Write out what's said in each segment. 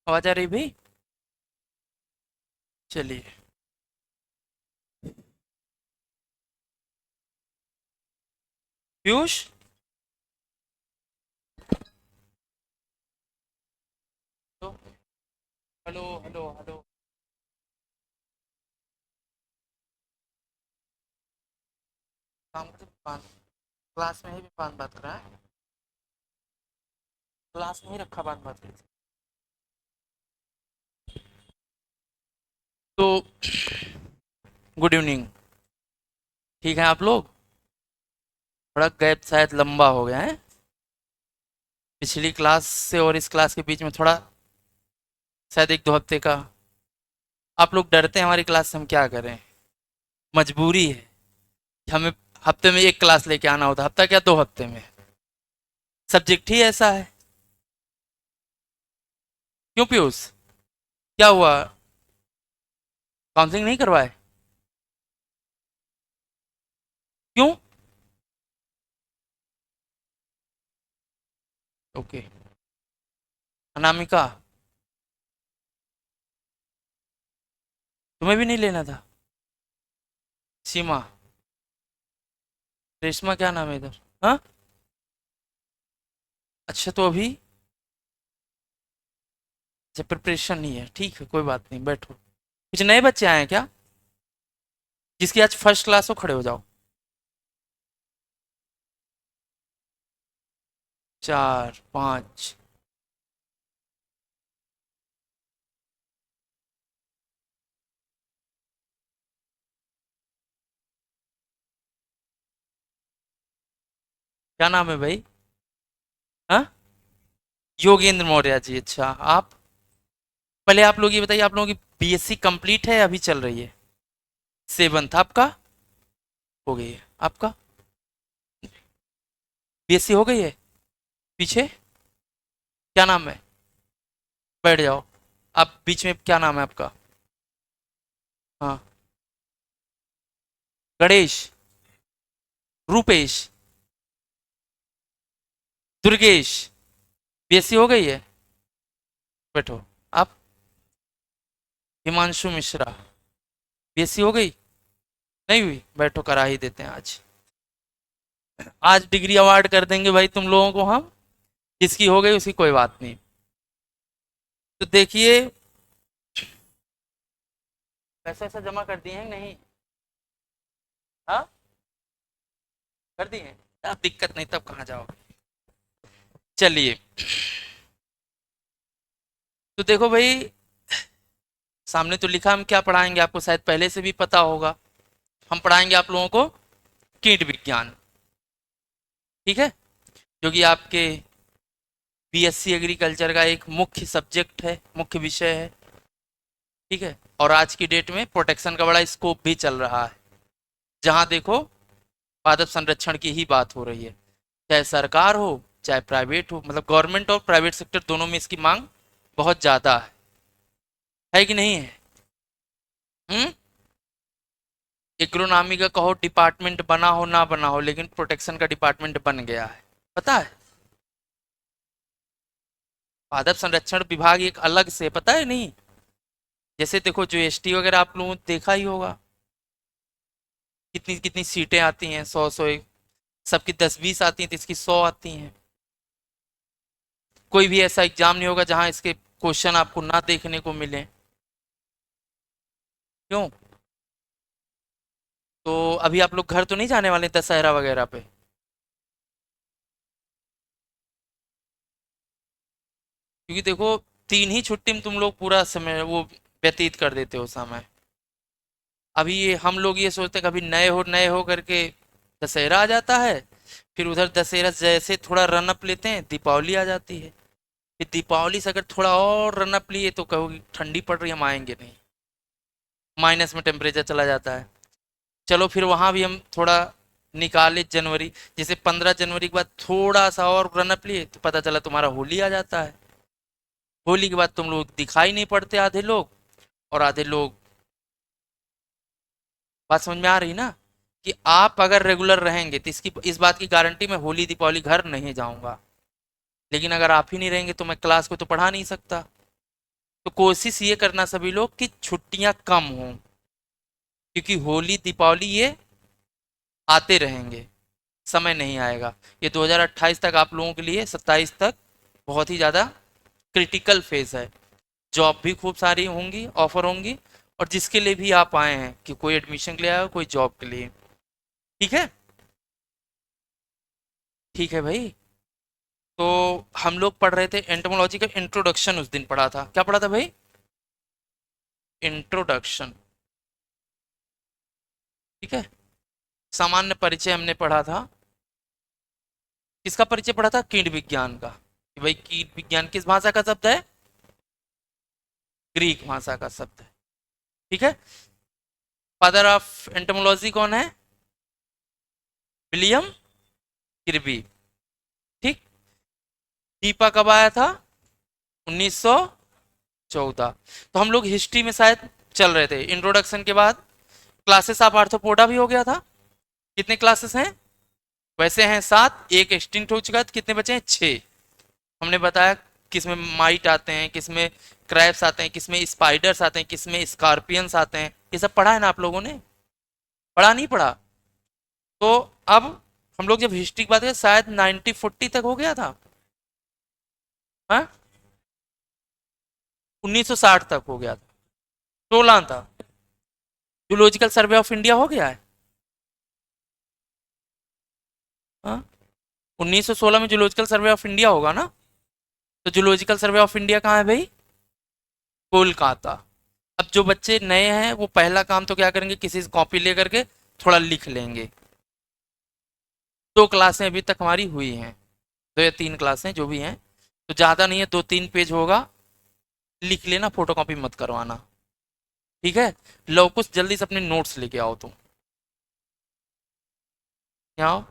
आवाज आ रही भाई? चलिए। पीयूष। तो हेलो हेलो हेलो। काम करते पान। क्लास में ही भी पान बात कर रहा है। क्लास में ही रखा पान बात कर। तो गुड इवनिंग। ठीक है आप लोग? थोड़ा गैप शायद लंबा हो गया है। पिछली क्लास से और इस क्लास के बीच में थोड़ा शायद 1-2 हफ्ते का। आप लोग डरते हैं हमारी क्लास से हम क्या करें। मजबूरी है कि हमें हफ्ते में एक क्लास लेके आना होता, हफ्ता क्या 2 हफ्ते में। सब्जेक्ट ही ऐसा है। क्यों पीयूष? क्या हुआ? काउंसलिंग नहीं करवाए? क्यों? ओके। अनामिका, तुम्हें भी नहीं लेना था? सीमा। रेशमा क्या नाम है इधर? हाँ। अच्छा तो अभी अच्छा प्रिपरेशन नहीं है, ठीक है कोई बात नहीं, बैठो। कुछ नए बच्चे आए हैं क्या? जिसकी आज फर्स्ट क्लास हो खड़े हो जाओ। 4 5। क्या नाम है भाई? हाँ। योगेंद्र मौर्य जी, अच्छा आप। पहले आप लोग ये बताइए, आप लोगों की बीएससी कंप्लीट है अभी चल रही है? 7th आपका हो गई है आपका? बीएससी हो गई है? पीछे क्या नाम है? बैठ जाओ। आप बीच में क्या नाम है आपका? हाँ। गणेश। रूपेश। दुर्गेश। बीएससी हो गई है? बैठो। आप? हिमांशु मिश्रा। बीएससी हो गई? नहीं हुई? बैठो करा ही देते हैं आज। आज डिग्री अवार्ड कर देंगे भाई तुम लोगों को हम। जिसकी हो गई उसकी कोई बात नहीं। तो देखिए, पैसा ऐसा जमा कर दिए हैं नहीं? हाँ। कर दिए हैं? अब दिक्कत नहीं, तब कहाँ जाओगे। चलिए। तो देखो भाई, सामने तो लिखा हम क्या पढ़ाएंगे, आपको शायद पहले से भी पता होगा। हम पढ़ाएंगे आप लोगों को कीट विज्ञान। ठीक है। जो कि आपके बीएससी एग्रीकल्चर का एक मुख्य सब्जेक्ट है, मुख्य विषय है। ठीक है। और आज की डेट में प्रोटेक्शन का बड़ा स्कोप भी चल रहा है। जहां देखो पादप संरक्षण की ही बात हो रही है। चाहे सरकार हो चाहे प्राइवेट हो, मतलब गवर्नमेंट और प्राइवेट सेक्टर दोनों में इसकी मांग बहुत ज़्यादा है कि नहीं है? हम्म। एग्रोनॉमी का कहो डिपार्टमेंट बना हो ना बना हो, लेकिन प्रोटेक्शन का डिपार्टमेंट बन गया है। पता है? पादप संरक्षण विभाग एक अलग से, पता है नहीं? जैसे देखो जो एसटी वगैरह आप लोगों ने देखा ही होगा, कितनी कितनी सीटें आती हैं, 100 100 सबकी 10 20 आती हैं, तो इसकी 100 आती हैं। कोई भी ऐसा एग्जाम नहीं होगा जहां इसके क्वेश्चन आपको ना देखने को मिले। क्यों? तो अभी आप लोग घर तो नहीं जाने वाले दशहरा वगैरह पे? क्योंकि देखो 3 ही छुट्टी में तुम लोग पूरा समय वो व्यतीत कर देते हो समय। अभी ये हम लोग ये सोचते हैं कभी नए हो करके दशहरा आ जाता है। फिर उधर दशहरा जैसे थोड़ा रनअप लेते हैं, दीपावली आ जाती है। फिर दीपावली से अगर थोड़ा और रनअप लिए तो कहोगे ठंडी पड़ रही है, हम आएंगे नहीं। माइनस में टेम्परेचर चला जाता है। चलो फिर वहां भी हम थोड़ा निकाले जनवरी, जैसे 15 जनवरी के बाद थोड़ा सा और रनअप लिए तो पता चला तुम्हारा होली आ जाता है। होली के बाद तुम लोग दिखाई नहीं पड़ते आधे लोग, और आधे लोग। बात समझ में आ रही ना? कि आप अगर रेगुलर रहेंगे तो इसकी इस बात की गारंटी, मैं होली दीपावली घर नहीं जाऊंगा। लेकिन अगर आप ही नहीं रहेंगे तो मैं क्लास को तो पढ़ा नहीं सकता। तो कोशिश ये करना सभी लोग कि छुट्टियां कम हों, क्योंकि होली दीपावली ये आते रहेंगे, समय नहीं आएगा। ये 2028 तक आप लोगों के लिए, 27 तक बहुत ही ज़्यादा क्रिटिकल फेज है। जॉब भी खूब सारी होंगी, ऑफर होंगी, और जिसके लिए भी आप आए हैं, कि कोई एडमिशन के लिए आया हो, कोई जॉब के लिए। ठीक है। ठीक है भाई। तो हम लोग पढ़ रहे थे एंटोमोलॉजी का इंट्रोडक्शन, उस दिन पढ़ा था। क्या पढ़ा था भाई? इंट्रोडक्शन। ठीक है। सामान्य परिचय हमने पढ़ा था। किसका परिचय पढ़ा था? कीट विज्ञान का, कि भाई कीट विज्ञान किस भाषा का शब्द है? ग्रीक भाषा का शब्द है। ठीक है। फादर ऑफ एंटोमोलॉजी कौन है? विलियम किर्बी। ठीक। दीपा कब आया था? 1914। तो हम लोग हिस्ट्री में शायद चल रहे थे। इंट्रोडक्शन के बाद क्लासेस ऑफ आर्थ्रोपोडा भी हो गया था। कितने क्लासेस हैं? वैसे हैं 7, एक एक्सटिंक्ट हो चुका है, तो कितने बचे हैं? 6। हमने बताया किसमें माइट आते हैं, किसमें क्रैब्स आते हैं, किसमें स्पाइडर्स आते हैं, किसमें स्कॉर्पियंस आते हैं। ये सब पढ़ा है ना आप लोगों ने? पढ़ा नहीं पढ़ा? तो अब हम लोग जब हिस्ट्री की बात करें, शायद 1940 तक हो गया था। हाँ, 1960 तक हो गया था। 16 था। जूलॉजिकल सर्वे ऑफ इंडिया हो गया है। हाँ, 1916 में जूलॉजिकल सर्वे ऑफ इंडिया होगा ना। तो जूलॉजिकल सर्वे ऑफ इंडिया कहाँ है भाई? कोलकाता। अब जो बच्चे नए हैं वो पहला काम तो क्या करेंगे, किसी से कॉपी ले करके थोड़ा लिख लेंगे। 2 क्लासें अभी तक हमारी हुई हैं, 2 या 3 क्लासें जो भी हैं, तो ज़्यादा नहीं है, 2-3 पेज होगा। लिख लेना, फोटोकॉपी मत करवाना। ठीक है। लो, कुछ जल्दी से अपने नोट्स लेके आओ तुम। यहाँ आओ।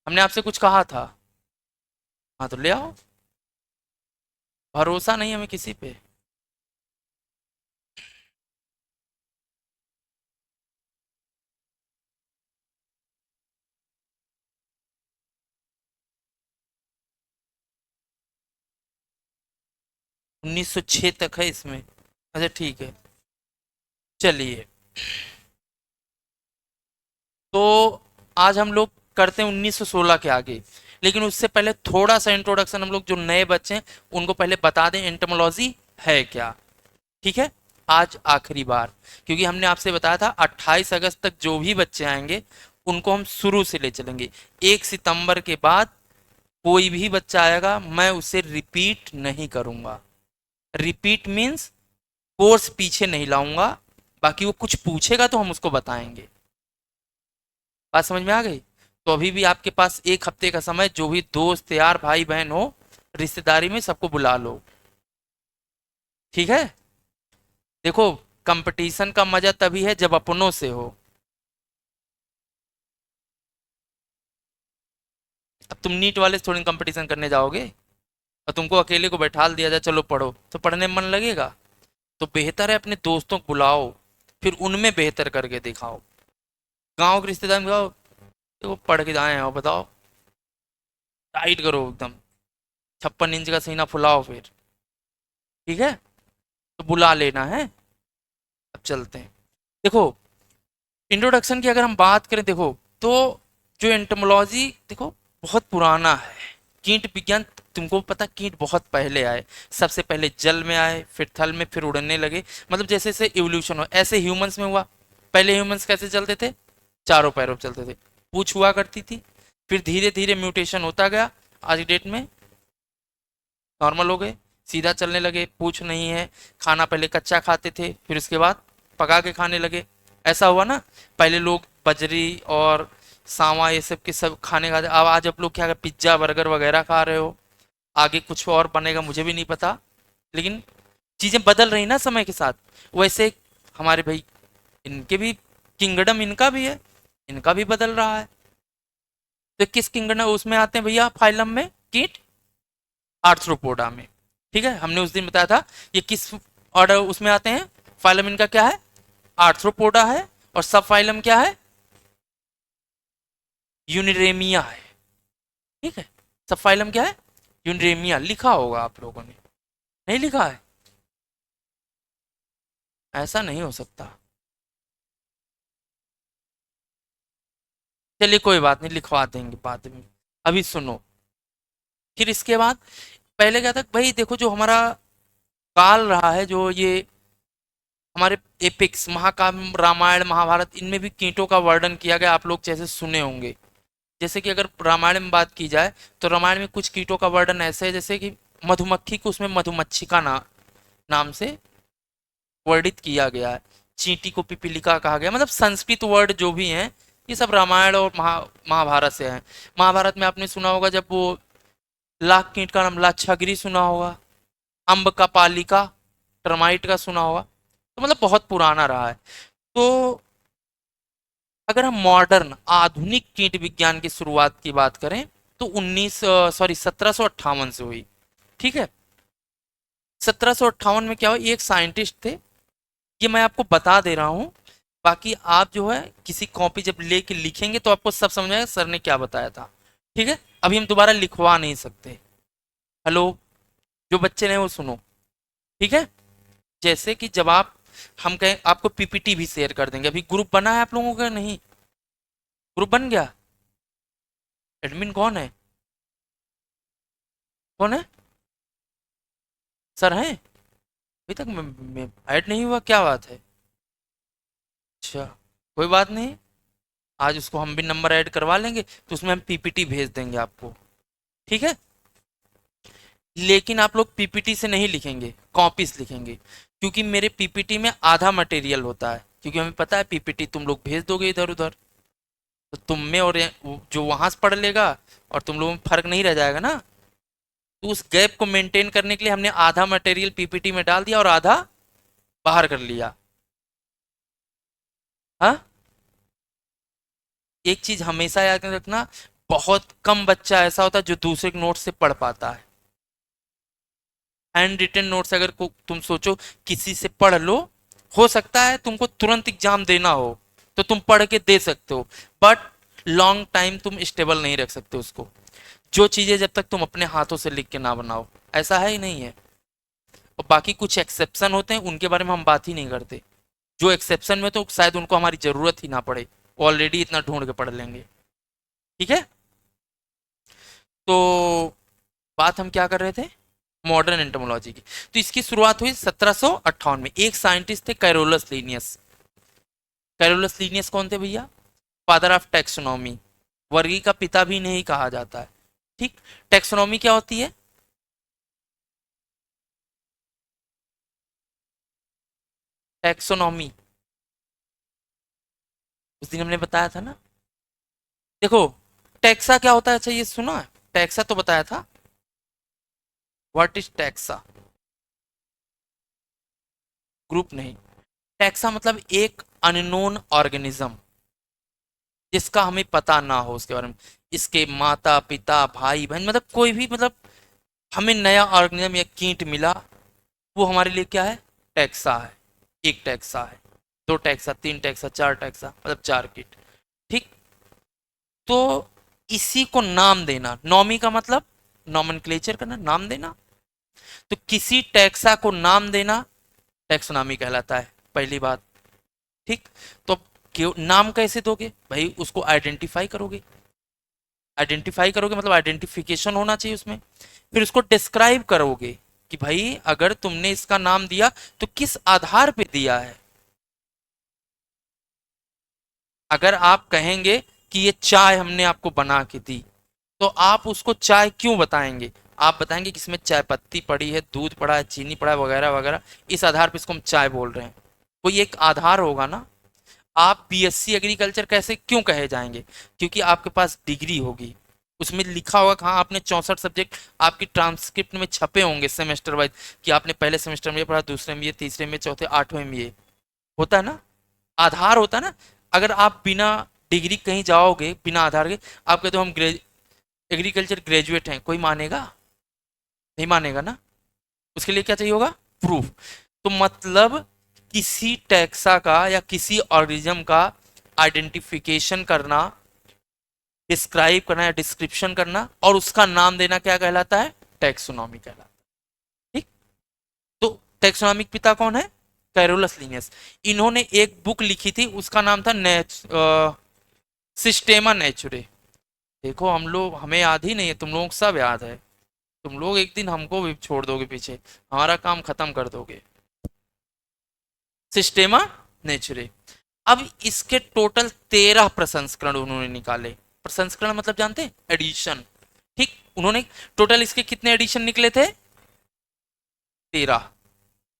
हमने आपसे कुछ कहा था। हाँ तो ले आओ। भरोसा नहीं हमें किसी पे। 1906 तक है इसमें। अच्छा ठीक है। चलिए, तो आज हम लोग करते हैं 1916 के आगे। लेकिन उससे पहले थोड़ा सा इंट्रोडक्शन, हम लोग जो नए बच्चे हैं उनको पहले बता दें एंटोमोलॉजी है क्या। ठीक है। आज आखिरी बार, क्योंकि हमने आपसे बताया था 28 अगस्त तक जो भी बच्चे आएंगे उनको हम शुरू से ले चलेंगे। 1 सितंबर के बाद कोई भी बच्चा आएगा, मैं उसे रिपीट नहीं करूंगा। रिपीट मीन्स कोर्स पीछे नहीं लाऊंगा। बाकी वो कुछ पूछेगा तो हम उसको बताएंगे। बात समझ में आ गई? तो अभी भी आपके पास 1 हफ्ते का समय, जो भी दोस्त यार भाई बहन हो रिश्तेदारी में, सबको बुला लो। ठीक है। देखो, कंपटीशन का मजा तभी है जब अपनों से हो। अब तुम नीट वाले से थोड़ी कंपटीशन करने जाओगे, और तुमको अकेले को बैठा दिया जाए चलो पढ़ो, तो पढ़ने में मन लगेगा? तो बेहतर है अपने दोस्तों को बुलाओ, फिर उनमें बेहतर करके दिखाओ। गांव के रिश्तेदार में जाओ, देखो पढ़ के आए हो बताओ, टाइट करो एकदम, 56 इंच का सीना फुलाओ फिर। ठीक है। तो बुला लेना है। अब चलते हैं। देखो, इंट्रोडक्शन की अगर हम बात करें, देखो तो जो एंटोमोलॉजी, देखो बहुत पुराना है। कीट विज्ञान, तुमको पता कीट बहुत पहले आए। सबसे पहले जल में आए, फिर थल में, फिर उड़ने लगे। मतलब जैसे जैसे इवोल्यूशन हो, ऐसे ह्यूमंस में हुआ। पहले ह्यूमंस कैसे चलते थे? चारों पैरों पे चलते थे, पूंछ हुआ करती थी। फिर धीरे धीरे म्यूटेशन होता गया, आज की डेट में नॉर्मल हो गए, सीधा चलने लगे, पूछ नहीं है। खाना पहले कच्चा खाते थे, फिर उसके बाद पका के खाने लगे। ऐसा हुआ ना। पहले लोग बजरी और सांवा ये सब के सब खाने खाते, अब आज आप लोग क्या, पिज्जा बर्गर वगैरह खा रहे हो। आगे कुछ और बनेगा मुझे भी नहीं पता, लेकिन चीजें बदल रही ना समय के साथ। वैसे हमारे भाई, इनके भी किंगडम, इनका भी है, इनका भी बदल रहा है। तो किस किंगडम उसमें आते हैं भैया, फाइलम में कीट आर्थ्रोपोडा में। ठीक है। हमने उस दिन बताया था ये किस ऑर्डर उसमें आते हैं। फाइलम इनका क्या है? आर्थ्रोपोडा है। और सब फाइलम क्या है? यूनिरेमिया है। ठीक है। सब फाइलम क्या है? यूनिरेमिया। लिखा होगा आप लोगों ने, नहीं लिखा है? ऐसा नहीं हो सकता। चलिए कोई बात नहीं, लिखवा देंगे बाद में। अभी सुनो। फिर इसके बाद पहले क्या था भाई, देखो जो हमारा काल रहा है, जो ये हमारे एपिक्स महाकाव्य रामायण महाभारत, इनमें भी कीटों का वर्णन किया गया, आप लोग जैसे सुने होंगे। जैसे कि अगर रामायण में बात की जाए तो रामायण में कुछ कीटों का वर्णन ऐसे है, जैसे कि मधुमक्खी को उसमें मधुमच्छिका नाम से वर्णित किया गया है। चींटी को पिपीलिका कहा गया, मतलब संस्कृत वर्ड जो भी हैं ये सब रामायण और महाभारत से हैं। महाभारत में आपने सुना होगा जब वो लाख कीट का नाम लाक्षागिरी सुना होगा, अम्ब का पालिका, टर्माइट का सुना होगा। तो मतलब बहुत पुराना रहा है। तो अगर हम मॉडर्न आधुनिक कीट विज्ञान की शुरुआत की बात करें तो 1758 से हुई। ठीक है। 1758 में क्या हुआ, ये एक साइंटिस्ट थे, ये मैं आपको बता दे रहा हूँ। बाकी आप जो है किसी कॉपी जब लेके लिखेंगे तो आपको सब समझ आएगा सर ने क्या बताया था। ठीक है। अभी हम दोबारा लिखवा नहीं सकते। हेलो, जो बच्चे ने वो सुनो। ठीक है। जैसे कि जब आप, हम कहें आपको पीपीटी भी शेयर कर देंगे। अभी ग्रुप बना है आप लोगों का नहीं? ग्रुप बन गया? एडमिन कौन है? कौन है? सर हैं? अभी तक मैं ऐड नहीं हुआ, क्या बात है? अच्छा, कोई बात नहीं। आज उसको हम भी नंबर ऐड करवा लेंगे, तो उसमें हम पीपीटी भेज देंगे आपको। ठीक है। लेकिन आप लोग पीपीटी से नहीं लिखेंगे, कॉपी से लिखेंगे, क्योंकि मेरे पीपीटी में आधा मटेरियल होता है, क्योंकि हमें पता है पीपीटी तुम लोग भेज दोगे इधर उधर, तो तुम में और जो वहां से पढ़ लेगा और तुम लोगों में फर्क नहीं रह जाएगा ना। तो उस गैप को मेंटेन करने के लिए हमने आधा मटेरियल पीपीटी में डाल दिया और आधा बाहर कर लिया। हाँ। एक चीज हमेशा याद रखना, बहुत कम बच्चा ऐसा होता है जो दूसरे के नोट से पढ़ पाता है। हैंड रिटन नोट्स अगर तुम सोचो किसी से पढ़ लो, हो सकता है तुमको तुरंत एग्जाम देना हो तो तुम पढ़ के दे सकते हो, बट लॉन्ग टाइम तुम स्टेबल नहीं रख सकते उसको। जो चीजें जब तक तुम अपने हाथों से लिख के ना बनाओ, ऐसा है ही नहीं है। और बाकी कुछ एक्सेप्शन होते हैं, उनके बारे में हम बात ही नहीं करते। जो एक्सेप्शन में तो शायद उनको हमारी जरूरत ही ना पड़े, ऑलरेडी इतना ढूंढ के पढ़ लेंगे। ठीक है। तो बात हम क्या कर रहे थे, मॉडर्न एंटोमोलॉजी की। तो इसकी शुरुआत हुई 1758 में। एक साइंटिस्ट थे कैरोलस लीनियस। कैरोलस लीनियस कौन थे भैया? फादर ऑफ टेक्सोनॉमी, वर्गी का पिता भी नहीं कहा जाता है। ठीक। टेक्सोनॉमी क्या होती है? टेक्सोनॉमी उस दिन हमने बताया था ना। देखो, टैक्सा क्या होता है, अच्छा ये सुना है? टैक्सा तो बताया था। What is taxa? ग्रुप नहीं। टैक्सा मतलब एक अननोन ऑर्गेनिज्म, जिसका हमें पता ना हो उसके बारे में। इसके माता पिता भाई बहन, मतलब कोई भी, मतलब हमें नया ऑर्गेनिज्म या कीट मिला, वो हमारे लिए क्या है? टैक्सा है। एक टैक्सा है, दो टैक्सा, तीन टैक्सा, चार टैक्सा, मतलब चार कीट। ठीक। तो इसी को नाम देना, नॉमी का मतलब नॉमेनक्लेचर करना, नाम देना। तो किसी टैक्सा को नाम देना टैक्सोनॉमी कहलाता है, पहली बात। ठीक। तो क्यों नाम कैसे दोगे भाई? उसको आइडेंटिफाई करोगे। आइडेंटिफाई करोगे मतलब आइडेंटिफिकेशन होना चाहिए उसमें। फिर उसको डिस्क्राइब करोगे कि भाई अगर तुमने इसका नाम दिया तो किस आधार पे दिया है। अगर आप कहेंगे कि ये चाय हमने आपको बना के दी, तो आप उसको चाय क्यों बताएंगे? आप बताएंगे कि इसमें चाय पत्ती पड़ी है, दूध पड़ा है, चीनी पड़ा है, वगैरह वगैरह, इस आधार पर इसको हम चाय बोल रहे हैं। कोई एक आधार होगा ना। आप बीएससी एग्रीकल्चर कैसे क्यों कहे जाएंगे? क्योंकि आपके पास डिग्री होगी, उसमें लिखा होगा कहाँ आपने 64 सब्जेक्ट आपकी ट्रांसक्रिप्ट में छपे होंगे सेमेस्टर वाइज, कि आपने पहले सेमेस्टर में ये पढ़ा, दूसरे में ये, तीसरे में, चौथे, आठवें में ये। होता है ना, आधार होता है ना। अगर आप बिना डिग्री कहीं जाओगे बिना आधार के, आप कहते हो हम एग्रीकल्चर ग्रेजुएट हैं, कोई मानेगा? नहीं मानेगा ना। उसके लिए क्या चाहिए होगा? प्रूफ। तो मतलब किसी टैक्सा का या किसी ऑर्गेनिज्म का आइडेंटिफिकेशन करना, डिस्क्राइब करना या डिस्क्रिप्शन करना और उसका नाम देना क्या कहलाता है? टैक्सोनॉमी कहलाता है। ठीक। तो टैक्सोनॉमिक पिता कौन है? Carolus Linnaeus. इन्होंने एक बुक लिखी थी, उसका नाम था सिस्टेमा नेचुरे। देखो हम लोग, हमें याद ही नहीं है, तुम लोगों को सब याद है। तुम लोग एक दिन हमको भी छोड़ दोगे पीछे, हमारा काम खत्म कर दोगे। सिस्टेमा नेचुरे। अब इसके टोटल 13 प्रसंस्करण उन्होंने निकाले। प्रसंस्करण मतलब जानते हैं, एडिशन। ठीक, उन्होंने टोटल इसके कितने एडिशन निकले थे? 13।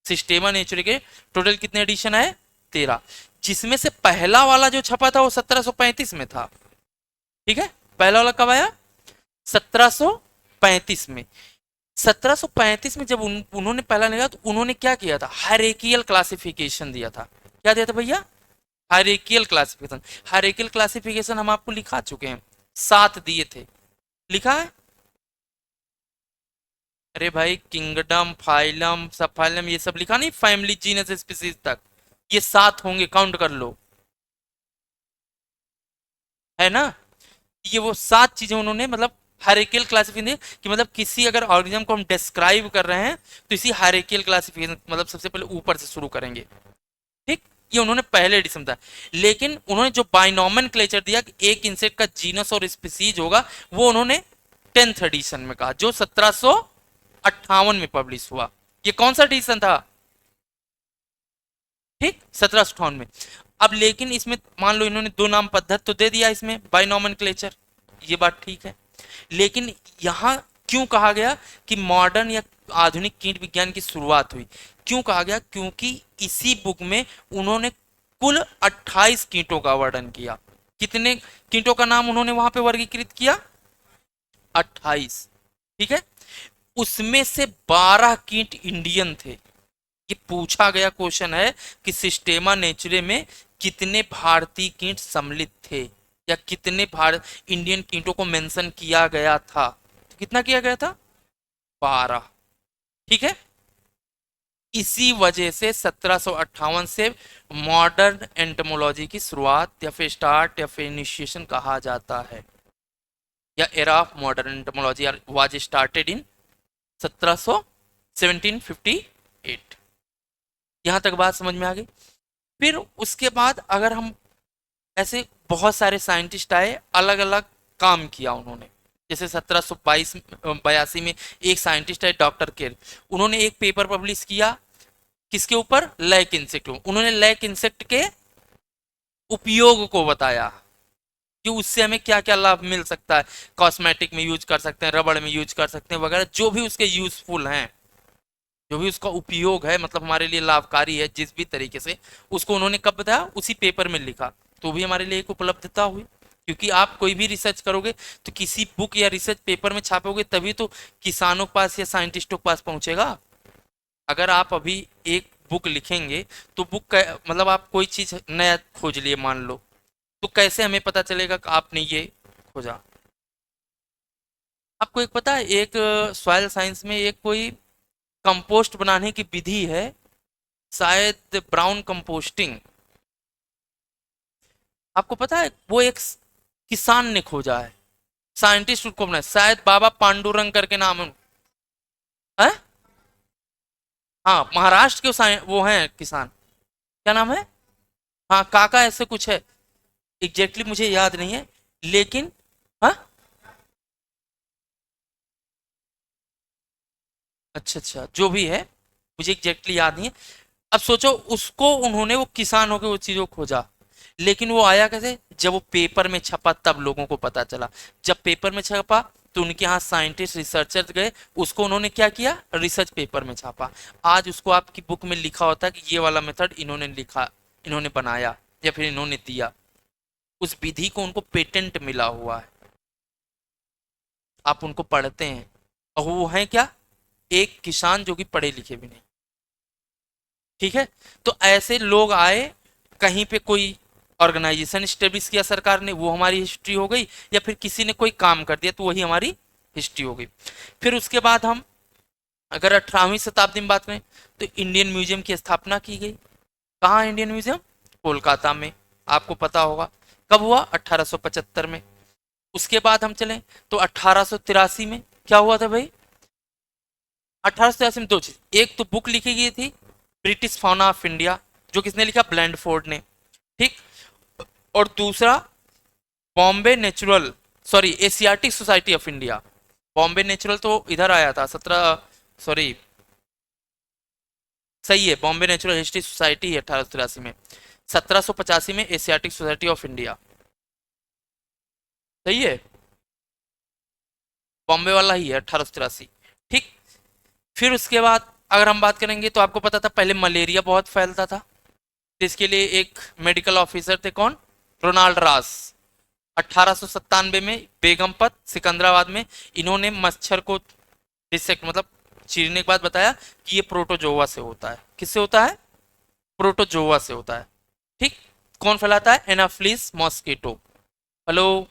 सिस्टेमा नेचुरे के टोटल कितने एडिशन है? 13। जिसमें से पहला वाला जो छपा था वो 1735 में था। ठीक है, पहला वाला कब आया? 1735 में। 1735 में जब उन्होंने पहला निकाला तो उन्होंने क्या किया था? हायरार्कियल क्लासिफिकेशन दिया था। क्या दिया था भैया? Hierarchical classification. हायरार्कियल क्लासिफिकेशन हम आपको लिखा चुके हैं, 7 दिए थे। लिखा है? अरे भाई, किंगडम, फाइलम, सब फाइलम, ये सब लिखा नहीं, फैमिली, जीनस, स्पीसीज तक, ये 7 होंगे, काउंट कर लो, है ना? ये वो 7 चीजें उन्होंने मतलब हायरार्कियल क्लासिफिकेशन, कि मतलब किसी अगर ऑर्गेनिज्म को हम डिस्क्राइब कर रहे हैं तो इसी हायरार्कियल क्लासिफिकेशन, मतलब सबसे पहले ऊपर से शुरू करेंगे। ठीक, ये उन्होंने पहले एडिशन था। लेकिन उन्होंने जो बाइनोमेनक्लेचर दिया कि एक इंसेक्ट का जीनस और स्पीसीज होगा, वो उन्होंने 10th एडिशन में कहा, जो 1758 में पब्लिश हुआ। ये कौन सा एडिशन था? ठीक, 1758 में। अब लेकिन इसमें मान लो इन्होंने दो नाम पद्धति तो दे दिया इसमें, बाइनोमेनक्लेचर, ये बात ठीक है। लेकिन यहाँ क्यों कहा गया कि मॉडर्न या आधुनिक कीट विज्ञान की शुरुआत हुई? क्यों कहा गया? क्योंकि इसी बुक में उन्होंने कुल 28 कीटों का वर्णन किया। कितने कीटों का नाम उन्होंने वहां पे वर्गीकृत किया? 28। ठीक है, उसमें से 12 कीट इंडियन थे। ये पूछा गया क्वेश्चन है कि सिस्टेमा नेचुरे में कितने भारतीय कीट सम्मिलित थे, या कितने भारत इंडियन कीटों को मेंशन किया गया था? तो कितना किया गया था? 12। ठीक है, इसी वजह से 1758 से मॉडर्न एंटोमोलॉजी की शुरुआत या फिर स्टार्ट या फिर इनिशिएशन कहा जाता है, या era of modern entomology was started in 1758। यहां तक बात समझ में आ गई? फिर उसके बाद अगर हम ऐसे, बहुत सारे साइंटिस्ट आए, अलग अलग काम किया उन्होंने। जैसे 1782 में एक साइंटिस्ट है, डॉक्टर केर, उन्होंने एक पेपर पब्लिश किया, किसके ऊपर? Lac insect. उन्होंने लैक इंसेक्ट के उपयोग को बताया कि उससे हमें क्या क्या लाभ मिल सकता है। कॉस्मेटिक में यूज कर सकते हैं, रबड़ में यूज कर सकते हैं वगैरह, जो भी उसके यूजफुल हैं, जो भी उसका उपयोग है, मतलब हमारे लिए लाभकारी है जिस भी तरीके से, उसको उन्होंने कब बताया? उसी पेपर में लिखा। तो भी हमारे लिए एक उपलब्धता हुई, क्योंकि आप कोई भी रिसर्च करोगे तो किसी बुक या रिसर्च पेपर में छापोगे तभी तो किसानों के पास या साइंटिस्टों के पास पहुंचेगा। अगर आप अभी एक बुक लिखेंगे तो बुक मतलब आप कोई चीज नया खोज लिए मान लो, तो कैसे हमें पता चलेगा कि आपने ये खोजा? आपको एक पता है, एक सॉइल साइंस में एक कोई कंपोस्ट बनाने की विधि है, शायद ब्राउन कंपोस्टिंग। आपको पता है वो एक किसान ने खोजा है, साइंटिस्ट उसको बनाया, शायद बाबा पांडुरंग करके नाम है। हाँ, महाराष्ट्र के वो हैं किसान। क्या नाम है? हाँ, काका ऐसे कुछ है, एग्जैक्टली मुझे याद नहीं है, लेकिन हाँ, अच्छा अच्छा, जो भी है, मुझे एग्जैक्टली याद नहीं है। अब सोचो, उसको उन्होंने, वो किसान होकर वो चीज़ों को खोजा, लेकिन वो आया कैसे? जब वो पेपर में छपा तब लोगों को पता चला। जब पेपर में छपा तो उनके यहाँ साइंटिस्ट रिसर्चर गए, उसको उन्होंने क्या किया? रिसर्च पेपर में छापा। आज उसको आपकी बुक में लिखा होता है कि ये वाला मेथड इन्होंने लिखा, इन्होंने बनाया, या फिर इन्होंने दिया। उस विधि को उनको पेटेंट मिला हुआ है। आप उनको पढ़ते हैं, और वो है क्या? एक किसान जो कि पढ़े लिखे भी नहीं। ठीक है, तो ऐसे लोग आए, कहीं पे कोई ऑर्गेनाइजेशन स्टेब्लिश किया सरकार ने, वो हमारी हिस्ट्री हो गई, या फिर किसी ने कोई काम कर दिया तो वही हमारी हिस्ट्री हो गई। फिर उसके बाद हम अगर 18वीं शताब्दी में बात करें तो इंडियन म्यूजियम की स्थापना की गई। कहाँ इंडियन म्यूजियम? कोलकाता में। आपको पता होगा कब हुआ? 1875 में। उसके बाद हम चलें तो 1883 में क्या हुआ था भाई? 1883 में दो चीज, एक तो बुक लिखी गई थी ब्रिटिश फाउना ऑफ इंडिया, जो किसने लिखा, ब्लैंडफोर्ड ने। ठीक। और दूसरा Bombay natural, sorry Asiatic society of India. Bombay natural तो इधर आया था 17, सॉरी, सही है, बॉम्बे नेचुरल हिस्ट्री सोसाइटी है 1883 में। 1785 में एशियाटिक सोसाइटी ऑफ इंडिया। सही है, बॉम्बे वाला ही है 1883। ठीक। फिर उसके बाद अगर हम बात करेंगे तो आपको पता था पहले मलेरिया बहुत फैलता था, जिसके लिए एक मेडिकल ऑफिसर थे, कौन, रोनाल्ड रास। 1897 में बेगमपत सिकंदराबाद में इन्होंने मच्छर को डिसेक्ट मतलब चीरने के बाद बताया कि ये प्रोटोजोआ से होता है। किससे होता है, प्रोटोजोआ से होता है। ठीक। कौन फैलाता है, एनाफ्लिस मॉस्किटो। हेलो।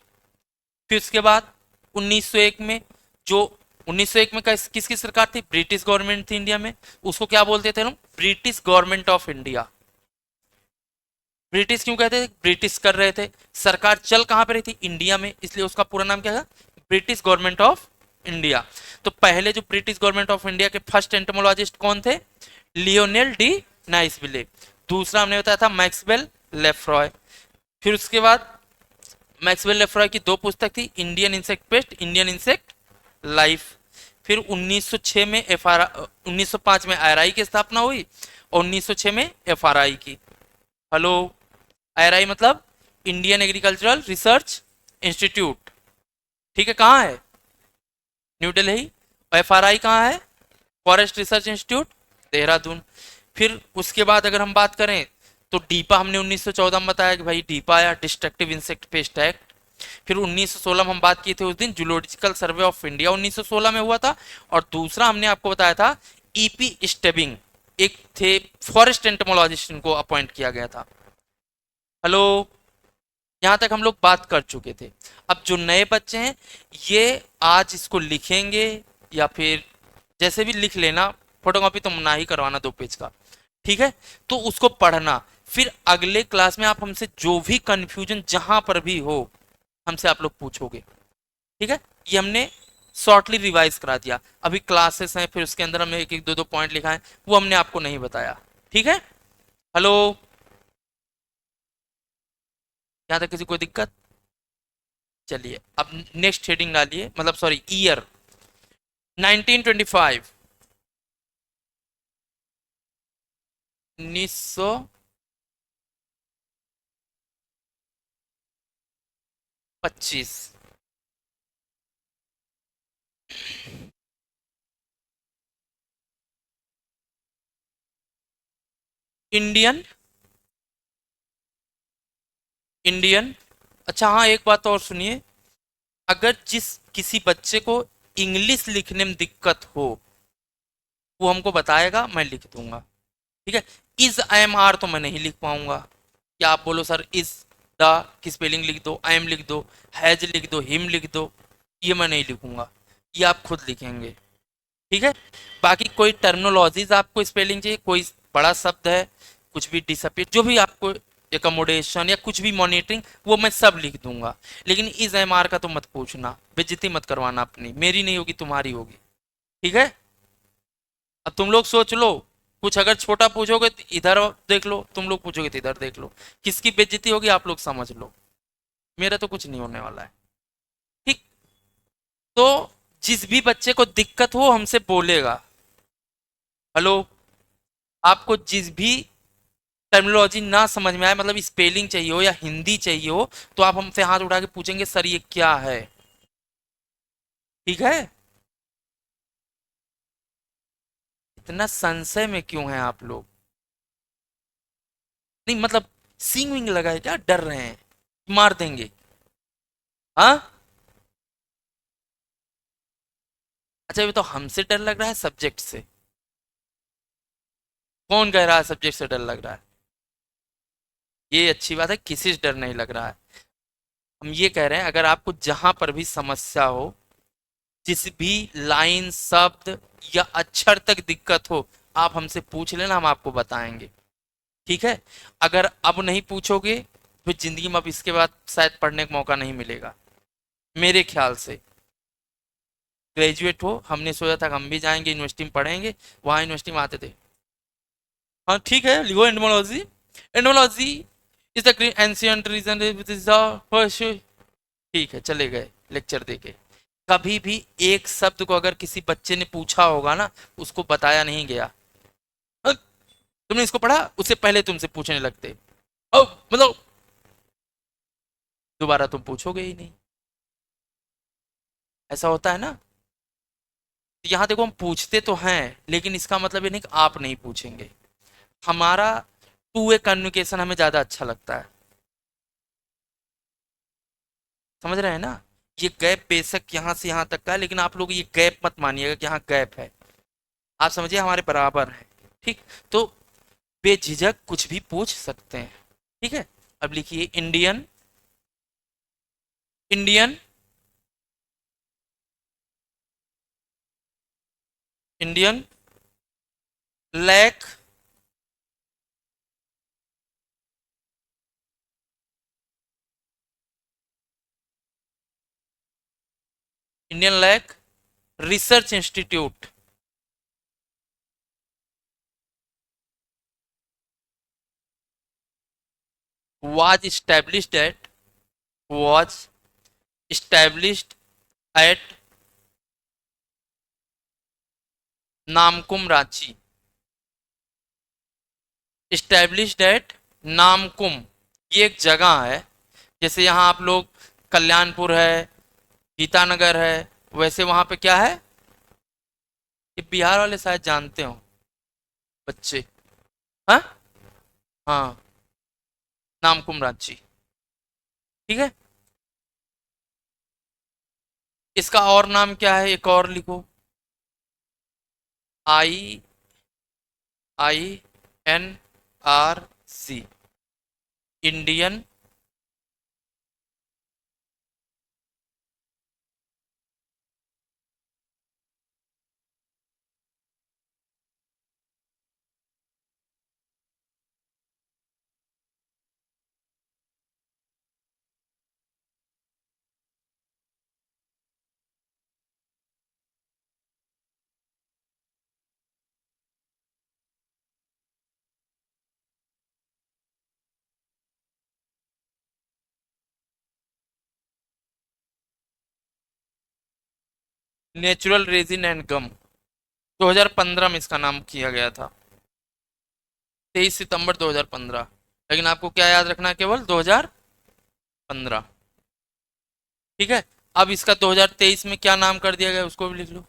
फिर उसके बाद 1901 में, जो 1901 में किसकी सरकार थी, ब्रिटिश गवर्नमेंट थी इंडिया में। उसको क्या बोलते थे हम, British government of India. British क्यों कहते थे, ब्रिटिश कर रहे थे, सरकार चल कहां पर रही थी, इंडिया में, इसलिए उसका पूरा नाम क्या था, ब्रिटिश गवर्नमेंट ऑफ इंडिया। तो पहले जो ब्रिटिश गवर्नमेंट ऑफ इंडिया के फर्स्ट एंटोमोलॉजिस्ट कौन थे, लियोनेल डी नाइसविले। दूसरा हमने बताया था मैक्सवेल लेफ्रॉय। फिर उसके बाद मैक्सवेल लेफ्रॉय की दो पुस्तक थी, Indian insect pest, Indian insect life. फिर 1906 में एफ आर 1905 में आरआई की स्थापना हुई, और 1906 में एफआरआई की। हेलो। आरआई मतलब इंडियन एग्रीकल्चरल रिसर्च इंस्टीट्यूट। ठीक है, कहाँ है, न्यू दिल्ली। एफआरआई कहाँ है, फॉरेस्ट रिसर्च इंस्टीट्यूट, देहरादून। फिर उसके बाद अगर हम बात करें तो डीपा हमने 1914 में बताया कि भाई डीपा आया, डिस्ट्रक्टिव इंसेक्ट पेस्ट एक्ट। फिर 1916 में हम बात की थी उस दिन, जूलॉजिकल सर्वे ऑफ इंडिया 1916 में हुआ था। और दूसरा हमने आपको बताया था ईपी स्टेबिंग, एक थे फॉरेस्ट एंटोमोलॉजिस्ट, इनको अपॉइंट किया गया था। हेलो। यहाँ तक हम लोग बात कर चुके थे। अब जो नए बच्चे हैं ये आज इसको लिखेंगे, या फिर जैसे भी लिख लेना, फोटोकॉपी तो ना ही करवाना 2 पेज का। ठीक है, तो उसको पढ़ना। फिर अगले क्लास में आप हमसे जो भी कंफ्यूजन जहां पर भी हो, हमसे आप लोग पूछोगे। ठीक है, ये हमने शॉर्टली रिवाइज करा दिया। अभी क्लासेस हैं, फिर उसके अंदर हमने एक एक दो दो पॉइंट लिखा है, वो हमने आपको नहीं बताया। ठीक है। हेलो। यहाँ तक किसी कोई दिक्कत, चलिए अब नेक्स्ट हेडिंग डालिए, मतलब सॉरी ईयर 1925, 1925। इंडियन इंडियन अच्छा हाँ, एक बात और सुनिए, अगर जिस किसी बच्चे को इंग्लिश लिखने में दिक्कत हो, वो हमको बताएगा, मैं लिख दूंगा। ठीक है। इज आई एम आर तो मैं नहीं लिख पाऊंगा, क्या आप बोलो sir is the key spelling लिख दो, आई एम लिख दो, हैज लिख दो, हिम लिख दो, ये मैं नहीं लिखूंगा, ये आप खुद लिखेंगे। ठीक है। बाकी कोई टर्मिनोलॉजीज आपको स्पेलिंग चाहिए, कोई बड़ा शब्द है, कुछ भी डिसअपियर, जो भी आपको एकोमोडेशन या कुछ भी मॉनिटरिंग, वो मैं सब लिख दूंगा। लेकिन इस एम आर का तो मत पूछना, बेइज्जती मत करवाना अपनी, मेरी नहीं होगी तुम्हारी होगी। ठीक है। अब तुम लोग सोच लो, कुछ अगर छोटा पूछोगे तो इधर देख लो, तुम लोग पूछोगे तो इधर देख लो, किसकी बेइज्जती होगी आप लोग समझ लो, मेरा तो कुछ नहीं होने वाला है। ठीक। तो जिस भी बच्चे को दिक्कत हो हमसे बोलेगा। हेलो। आपको जिस भी टर्मिनोलॉजी ना समझ में आए, मतलब स्पेलिंग चाहिए हो या हिंदी चाहिए हो, तो आप हमसे हाथ उठा के पूछेंगे सर ये क्या है। ठीक है। इतना संशय में क्यों हैं आप लोग, नहीं मतलब सींग विंग लगा है क्या, डर रहे हैं मार देंगे, हाँ। अच्छा ये तो हमसे डर लग रहा है सब्जेक्ट से, कौन कह रहा है सब्जेक्ट से डर लग रहा है, ये अच्छी बात है, किसी से डर नहीं लग रहा है। हम ये कह रहे हैं अगर आपको जहां पर भी समस्या हो, जिस भी लाइन शब्द या अक्षर तक दिक्कत हो, आप हमसे पूछ लेना, हम आपको बताएंगे। ठीक है। अगर अब नहीं पूछोगे तो जिंदगी में अब इसके बाद शायद पढ़ने का मौका नहीं मिलेगा, मेरे ख्याल से। ग्रेजुएट हो, हमने सोचा था कि हम भी जाएंगे यूनिवर्सिटी में पढ़ेंगे, वहाँ यूनिवर्सिटी में आते थे हाँ ठीक है, लिखो entomology. Entomology is the ancient region, ठीक है, चले गए लेक्चर देके। कभी भी एक शब्द को अगर किसी बच्चे ने पूछा होगा ना, उसको बताया नहीं गया, "अ, तुमने इसको पढ़ा", उससे पहले तुमसे पूछने लगते, ओ मतलब दोबारा तुम पूछोगे ही नहीं। ऐसा होता है ना। यहाँ देखो, हम पूछते तो हैं, लेकिन इसका मतलब ये नहीं कि आप नहीं पूछेंगे। हमारा टू वे कम्युनिकेशन हमें ज्यादा अच्छा लगता है। समझ रहे हैं ना। ये गैप बेशक यहाँ से यहाँ तक का है, लेकिन आप लोग ये गैप मत मानिएगा कि यहाँ गैप है। आप समझिए हमारे बराबर है। ठीक। तो बेझिझक कुछ भी पूछ सकते हैं। ठीक है। अब लिखिए Indian, Indian, Indian lac, Indian lac research institute was established at was established at Namkum Ranchi. established at Namkum, ये एक जगह है। जैसे यहाँ आप लोग कल्याणपुर है, गीतानगर है, वैसे वहां पे क्या है, ये बिहार वाले शायद जानते हो बच्चे। हाँ हाँ, नामकुम रांची। ठीक है। इसका और नाम क्या है, एक और लिखो। I, I N R C, Indian natural resin and gum, 2015 में इसका नाम किया गया था। 23 सितंबर 2015। लेकिन आपको क्या याद रखना है, केवल 2015। ठीक है। अब इसका 2023 में क्या नाम कर दिया गया, उसको भी लिख लो।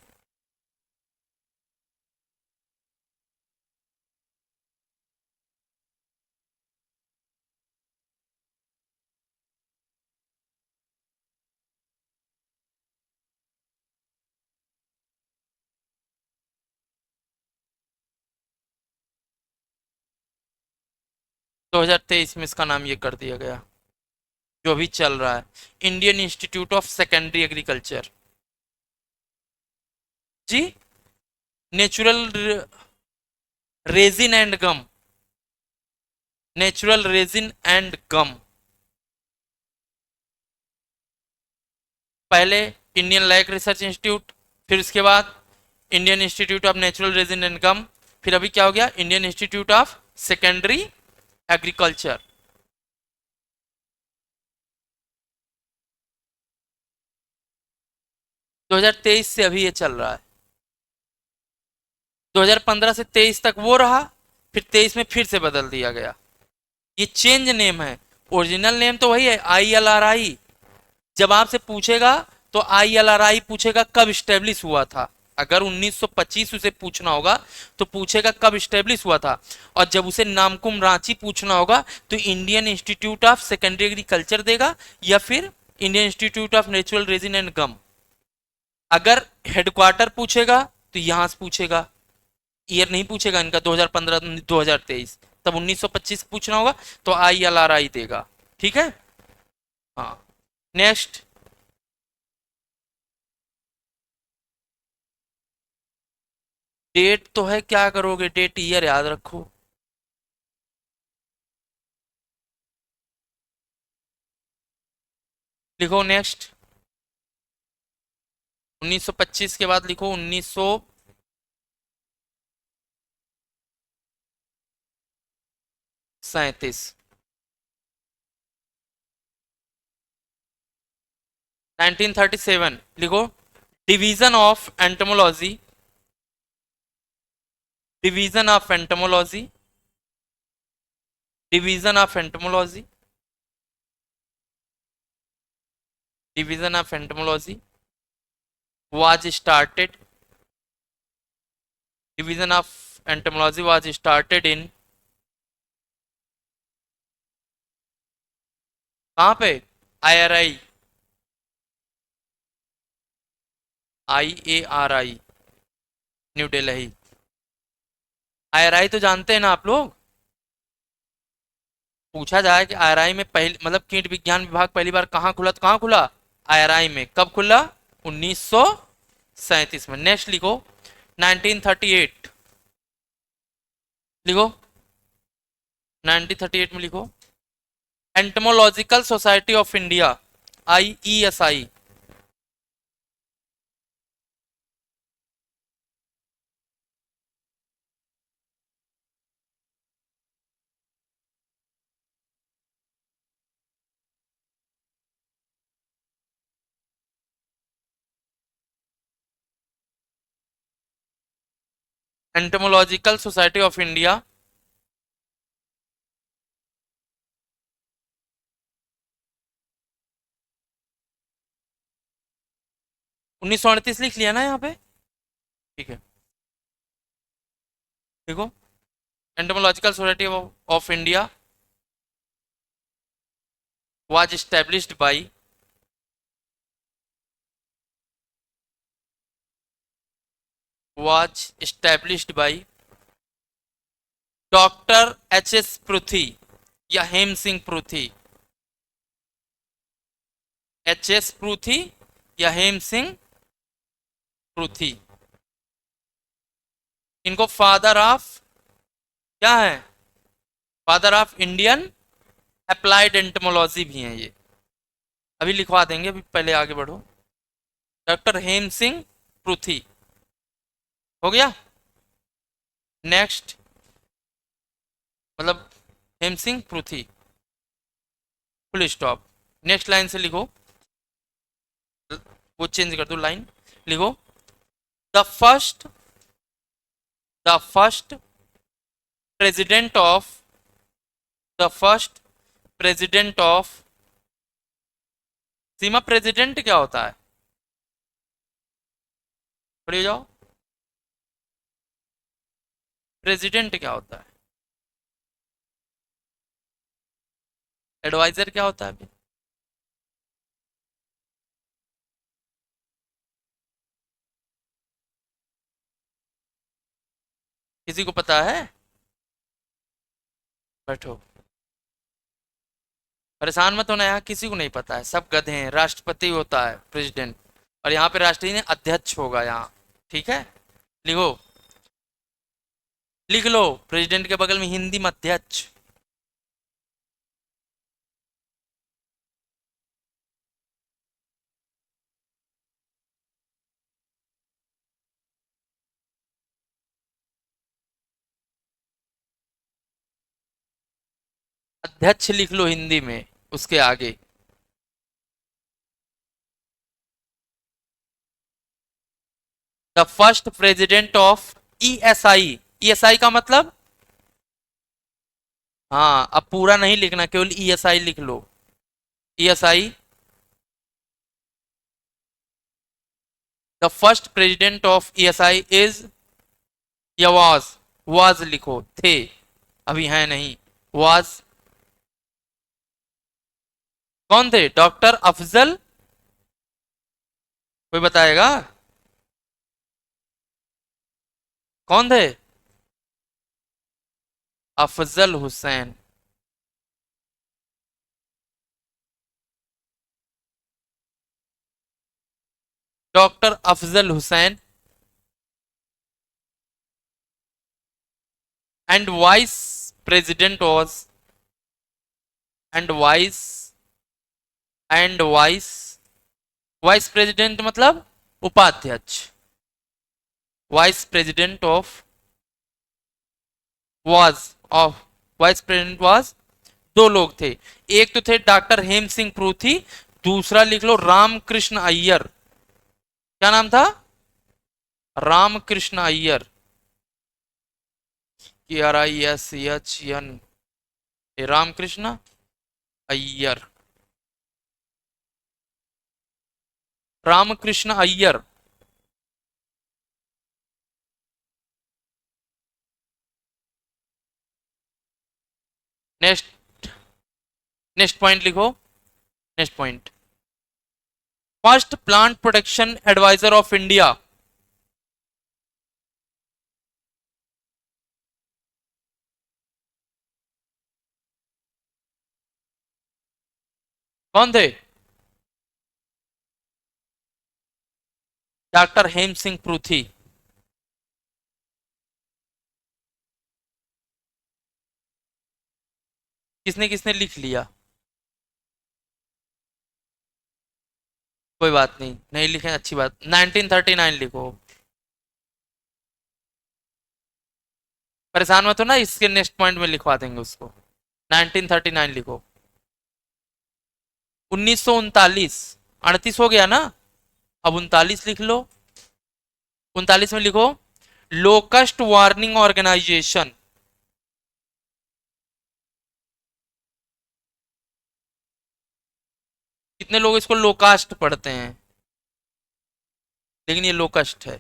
2023 में इसका नाम ये कर दिया गया, जो भी चल रहा है, Indian institute of secondary agriculture. जी, natural resin and gum, natural resin and gum. पहले इंडियन लाइक रिसर्च इंस्टीट्यूट, फिर उसके बाद Indian institute of natural resin and gum, फिर अभी क्या हो गया, Indian institute of secondary agriculture. 2023 से अभी ये चल रहा है। 2015 से 23 तक वो रहा, फिर 23 में फिर से बदल दिया गया। ये चेंज नेम है। ओरिजिनल नेम तो वही है, ILRI। जब आपसे पूछेगा तो ILRI पूछेगा कब स्टेब्लिश हुआ था। अगर 1925 उसे पूछना होगा तो पूछेगा कब स्टेब्लिश हुआ था। और जब उसे नामकुम रांची पूछना होगा तो Indian institute of secondary agriculture देगा, या फिर Indian institute of natural resin and gum. अगर हेडक्वार्टर पूछेगा तो यहां से पूछेगा, ईयर नहीं पूछेगा इनका 2015 2023। तब 1925 पूछना होगा तो ILRI देगा। ठीक है। हाँ। नेक्स्ट। डेट तो है, क्या करोगे, डेट ईयर याद रखो। लिखो नेक्स्ट। 1925 के बाद लिखो 1900, 1937। 1937 लिखो। Division of entomology, division of entomology, division of entomology, division of entomology was started, division of entomology was started in, कहाँ पे? IRI, IARI, new Delhi. IRI तो जानते हैं ना आप लोग। पूछा जाए कि IRI में पहले मतलब कीट विज्ञान विभाग पहली बार कहाँ खुला, तो कहाँ खुला? IRI में। कब खुला? 1937 में। नेक्स्ट लिखो 1938, लिखो 1938 में लिखो। Entomological society of India, IESI, entomological society of India 1938 लिख लिया ना यहाँ पे, ठीक है। देखो entomological society of India was established by doctor HS पृथ्वी या हेम सिंह पृथ्वी, HS पृथ्वी या हेम सिंह पृथ्वी। इनको फादर ऑफ क्या है? Father of Indian applied entomology भी हैं ये। अभी लिखवा देंगे, अभी पहले आगे बढ़ो। डॉक्टर हेम सिंह पृथ्वी हो गया। नेक्स्ट मतलब हेम सिंह पृथ्वी, फुल स्टॉप। नेक्स्ट लाइन से लिखो, वो चेंज कर दो लाइन, लिखो the first president of the first president of Seema. President क्या होता है? पढ़िए जाओ, प्रेसिडेंट क्या होता है? एडवाइजर क्या होता है? अभी किसी को पता है? बैठो, परेशान मत होना, यहाँ किसी को नहीं पता है, सब गधे हैं। राष्ट्रपति होता है प्रेसिडेंट, और यहाँ पे राष्ट्रीय अध्यक्ष होगा यहाँ, ठीक है। लिखो, लिख लो, प्रेसिडेंट के बगल में हिंदी में अध्यक्ष। अध्यक्ष लिख लो हिंदी में, उसके आगे। The first president of ESI, ESI का मतलब, हाँ अब पूरा नहीं लिखना, केवल ESI लिख लो। ESI, the first president of ESI is या वाज लिखो, थे, अभी है नहीं। वाज कौन थे? डॉक्टर अफजल, कोई बताएगा कौन थे? Afzal Hussain. Doctor Afzal Hussain and vice president was and vice vice president मतलब उपाध्यक्ष। Vice president of was of vice president was, दो लोग थे। एक तो थे डॉक्टर हेम सिंह पृथ्वी, दूसरा लिख लो रामकृष्ण अय्यर। क्या नाम था? Ramakrishna Iyer. KRISCHN, Ramakrishna Iyer. Ramakrishna Iyer. Next, next point लिखो। Next point, first plant protection adviser of India. कौन थे? डॉक्टर हेम सिंह पृथ्वी। किसने किसने लिख लिया? कोई बात नहीं, नहीं लिखे अच्छी बात, 1939 लिखो। परेशान मत हो ना, इसके नेक्स्ट पॉइंट में लिखवा देंगे उसको। 1939 लिखो। 1939, 38 हो गया ना, अब 39 लिख लो। 39 में लिखो लोकस्ट वार्निंग ऑर्गेनाइजेशन। कितने लोग इसको लोकास्ट पढ़ते हैं, लेकिन ये लोकस्ट है।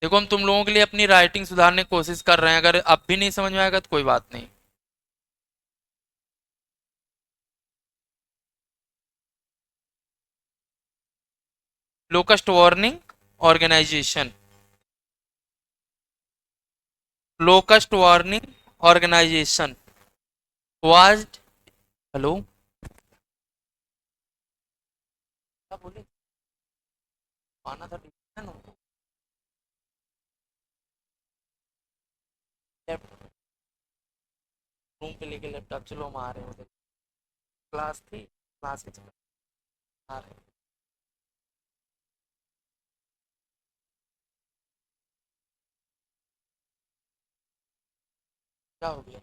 देखो हम तुम लोगों के लिए अपनी राइटिंग सुधारने की कोशिश कर रहे हैं, अगर अब भी नहीं समझ में आएगा तो कोई बात नहीं। Locust warning organisation, locust warning organisation was, hello क्या बोले, आना था लैपटॉप रूम पे लेके, लैपटॉप चलो हम आ रहे हैं, क्लास थी, क्लास के चलो आ रहे हैं। क्या हो गया?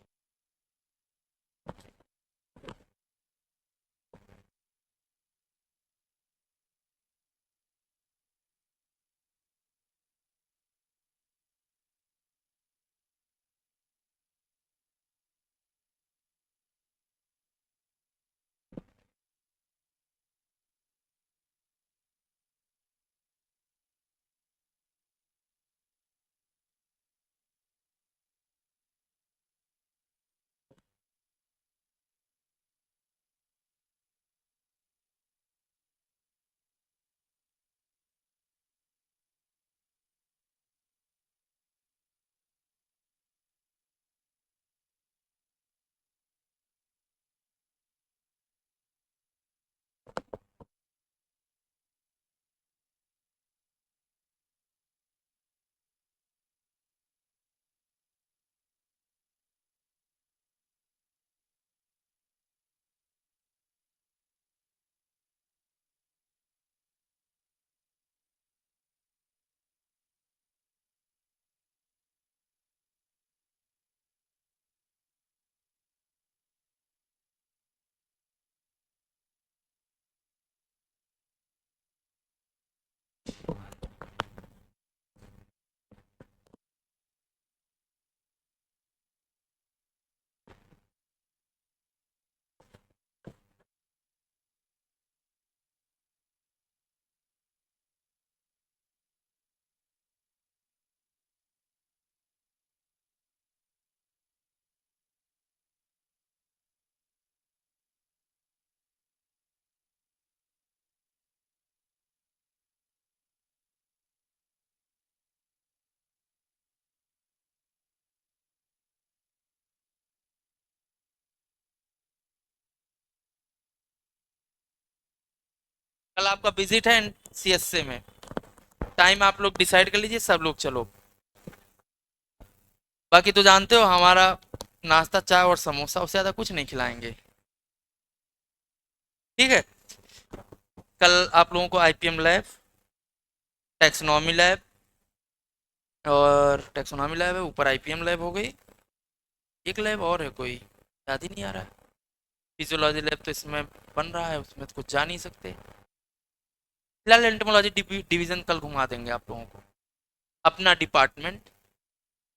कल आपका विजिट है CSC में, टाइम आप लोग डिसाइड कर लीजिए, सब लोग चलो। बाकी तो जानते हो हमारा नाश्ता चाय और समोसा, उससे ज़्यादा कुछ नहीं खिलाएंगे। ठीक है, कल आप लोगों को IPM लैब, टैक्सोनॉमी लैब, और टेक्सोनॉमी लैब है, ऊपर आईपीएम लैब हो गई। एक लैब और है कोई, याद ही नहीं आ रहा है। फिजियोलॉजी लैब तो इसमें बन रहा है, उसमें तो कुछ जा नहीं सकते। फिलहाल एंटोमोलॉजी डिवीजन कल घुमा देंगे आप लोगों को, अपना डिपार्टमेंट,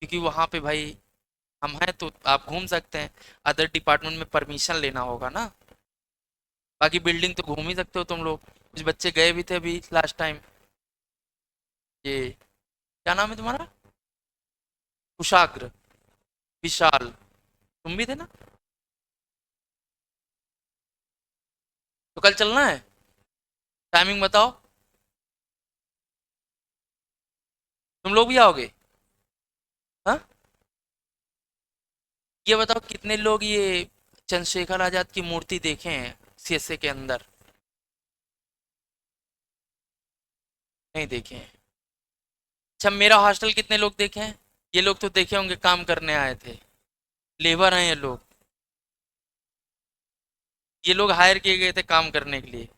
क्योंकि वहाँ पे भाई हम हैं तो आप घूम सकते हैं। अदर डिपार्टमेंट में परमिशन लेना होगा ना। बाकी बिल्डिंग तो घूम ही सकते हो तुम लोग। कुछ बच्चे गए भी थे अभी लास्ट टाइम। ये क्या नाम है तुम्हारा? कुशाग्र, विशाल, तुम भी थे ना? तो कल चलना है? टाइमिंग बताओ। तुम लोग भी आओगे? हाँ, ये बताओ कितने लोग ये चंद्रशेखर आजाद की मूर्ति देखे हैं सीएसए के अंदर? नहीं देखे हैं? अच्छा, मेरा हॉस्टल कितने लोग देखे हैं? ये लोग तो देखे होंगे, काम करने आए थे। लेबर हैं ये लोग। ये लोग हायर किए गए थे काम करने के लिए।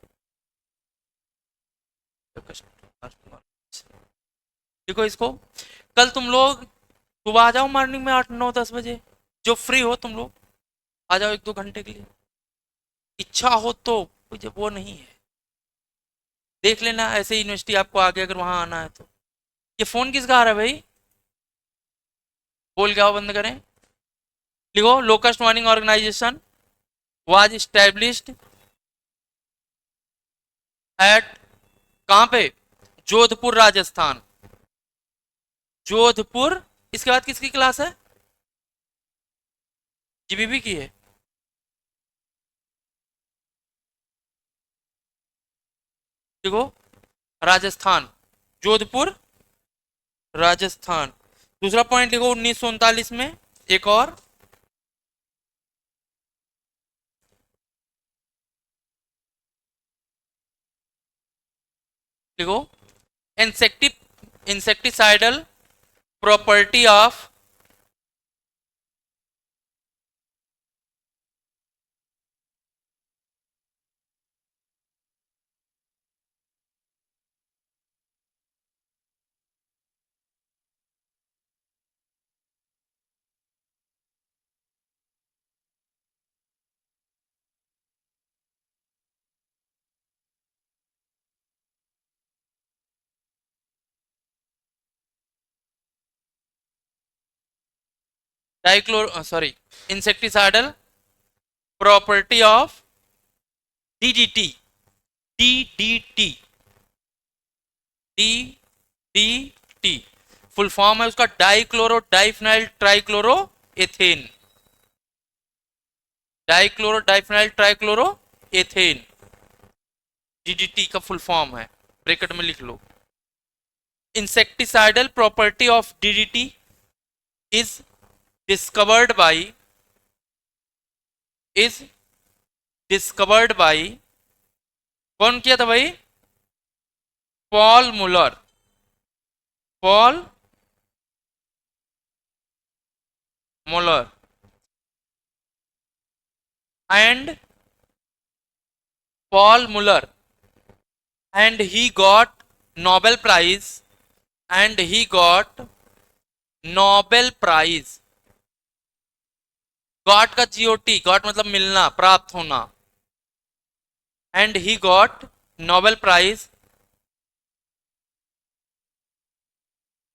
देखो इसको, कल तुम लोग सुबह आ जाओ मॉर्निंग में 8 9 10 बजे, जो फ्री हो तुम लोग आ जाओ 1 2 घंटे के लिए। इच्छा हो तो, जब वो नहीं है देख लेना, ऐसे यूनिवर्सिटी आपको आगे अगर वहां आना है तो। ये फोन किसका आ रहा है भाई? बोल क्या बंद करें। लिखो, locust mining organisation was established at, कहाँ पे? जोधपुर राजस्थान। जोधपुर। इसके बाद किसकी क्लास है? जीबीबी की है। देखो, राजस्थान, जोधपुर, राजस्थान। दूसरा पॉइंट लिखो, 1939 में एक और। देखो, insecti insecticidal property of, dichlor sorry, insecticidal property of DDT, DDT, DDT full form है उसका dichlorodiphenyltrichloroethane. Dichlorodiphenyltrichloroethane, DDT का फुल फॉर्म है, ब्रैकेट में लिख लो। Insecticidal property of DDT is discovered by, is discovered by, कौन किया था भाई? Paul Muller, Paul Muller and Paul Muller, and he got Nobel Prize, and he got Nobel Prize। Got का G O T, got मतलब मिलना, प्राप्त होना। And he got Nobel prize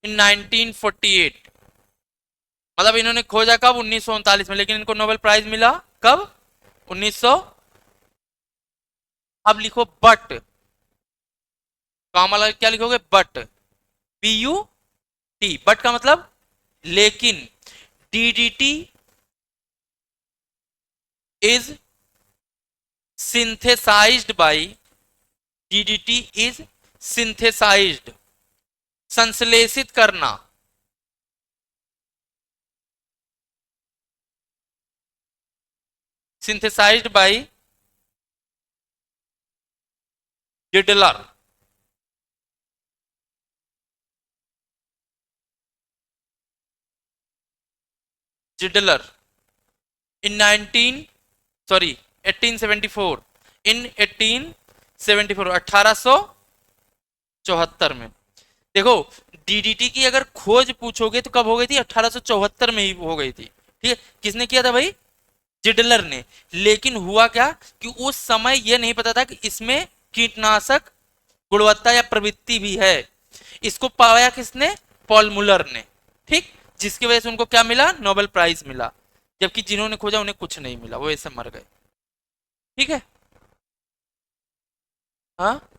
in 1948। मतलब इन्होंने खोजा कब? 1939 में, लेकिन इनको नोबेल प्राइज मिला कब? 1900। अब लिखो बट, काम वाला क्या लिखोगे? But, B U T, but का मतलब लेकिन। DDT is synthesised by, DDT is synthesised, संश्लेषित करना, synthesised by Zeidler, Zeidler in 19 sorry 1874, in 1874, 1874 में। देखो, डीडीटी की अगर खोज पूछोगे तो कब हो गई थी, 1874 में ही हो गई थी। ठीक है, किसने किया था भाई, जिडलर ने। लेकिन हुआ क्या कि उस समय यह नहीं पता था कि इसमें कीटनाशक गुणवत्ता या प्रवृत्ति भी है। इसको पाया किसने, पॉल मुलर ने। ठीक, जिसकी वजह से उनको क्या मिला, नोबेल प्राइज मिला। जबकि जिन्होंने खोजा उन्हें कुछ नहीं मिला, वो ऐसे मर गए। ठीक है। हाँ,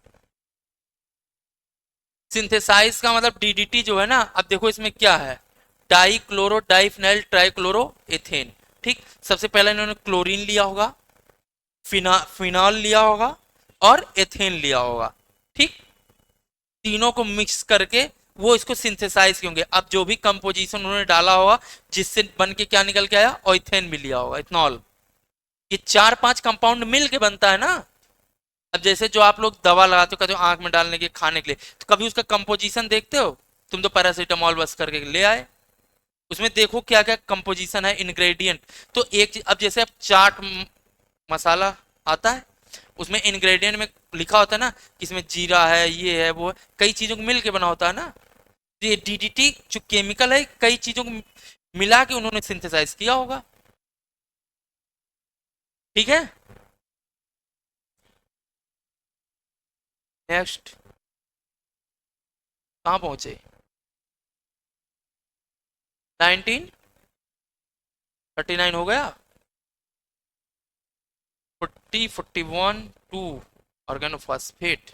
सिंथेसाइज का मतलब डीडीटी जो है ना, अब देखो इसमें क्या है, die chloro diphenyl trichloro ethane. ठीक, सबसे पहले इन्होंने क्लोरीन लिया होगा, फिनॉल लिया होगा और एथेन लिया होगा। ठीक, तीनों को मिक्स करके वो इसको सिंथेसाइज होंगे। अब जो भी कंपोजिशन उन्होंने डाला होगा, जिससे बन के क्या निकल के आया, और इथेन भी लिया होगा, इथनॉल। ये चार पांच कंपाउंड मिल के बनता है ना। अब जैसे जो आप लोग दवा लगाते हो, कहते हो आंख में डालने के, खाने के लिए, तो कभी उसका कंपोजिशन देखते हो? तुम तो पैरासीटामोल बस करके ले आए, उसमें देखो क्या क्या कंपोजिशन है, इंग्रेडिएंट। तो एक चीज, अब जैसे अब चाट मसाला आता है, उसमें इंग्रेडिएंट में लिखा होता है ना कि इसमें जीरा है, ये है, वो है, कई चीजों को मिल के बना होता है ना। तो ये डीडीटी जो केमिकल है, कई चीजों को मिला के उन्होंने सिंथेसाइज किया होगा। ठीक है। नेक्स्ट, कहाँ पहुंचे, 1939 हो गया। 41 टू ऑर्गेनोफॉस्फेट,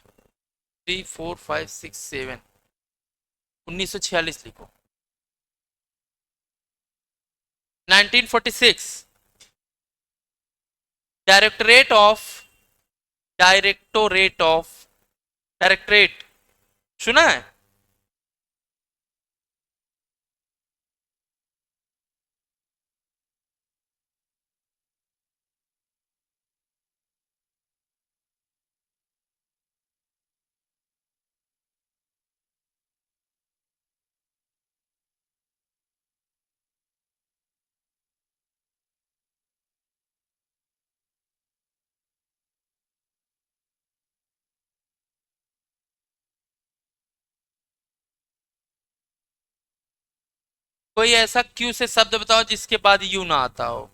3 4 5 6 7, 1946 लिखो। 1946, directorate of directorate of directorate, सुना है? कोई ऐसा क्यू से शब्द बताओ जिसके बाद यू ना आता हो,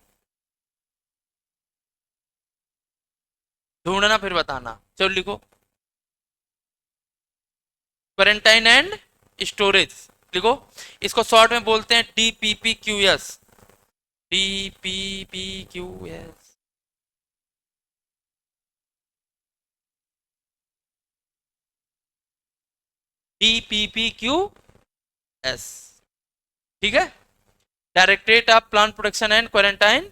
ढूंढना फिर बताना। चलो लिखो, क्वारंटाइन एंड स्टोरेज लिखो। इसको शॉर्ट में बोलते हैं DPPQS, DPPQS। DPPQS। ठीक है, directorate of plant production and quarantine,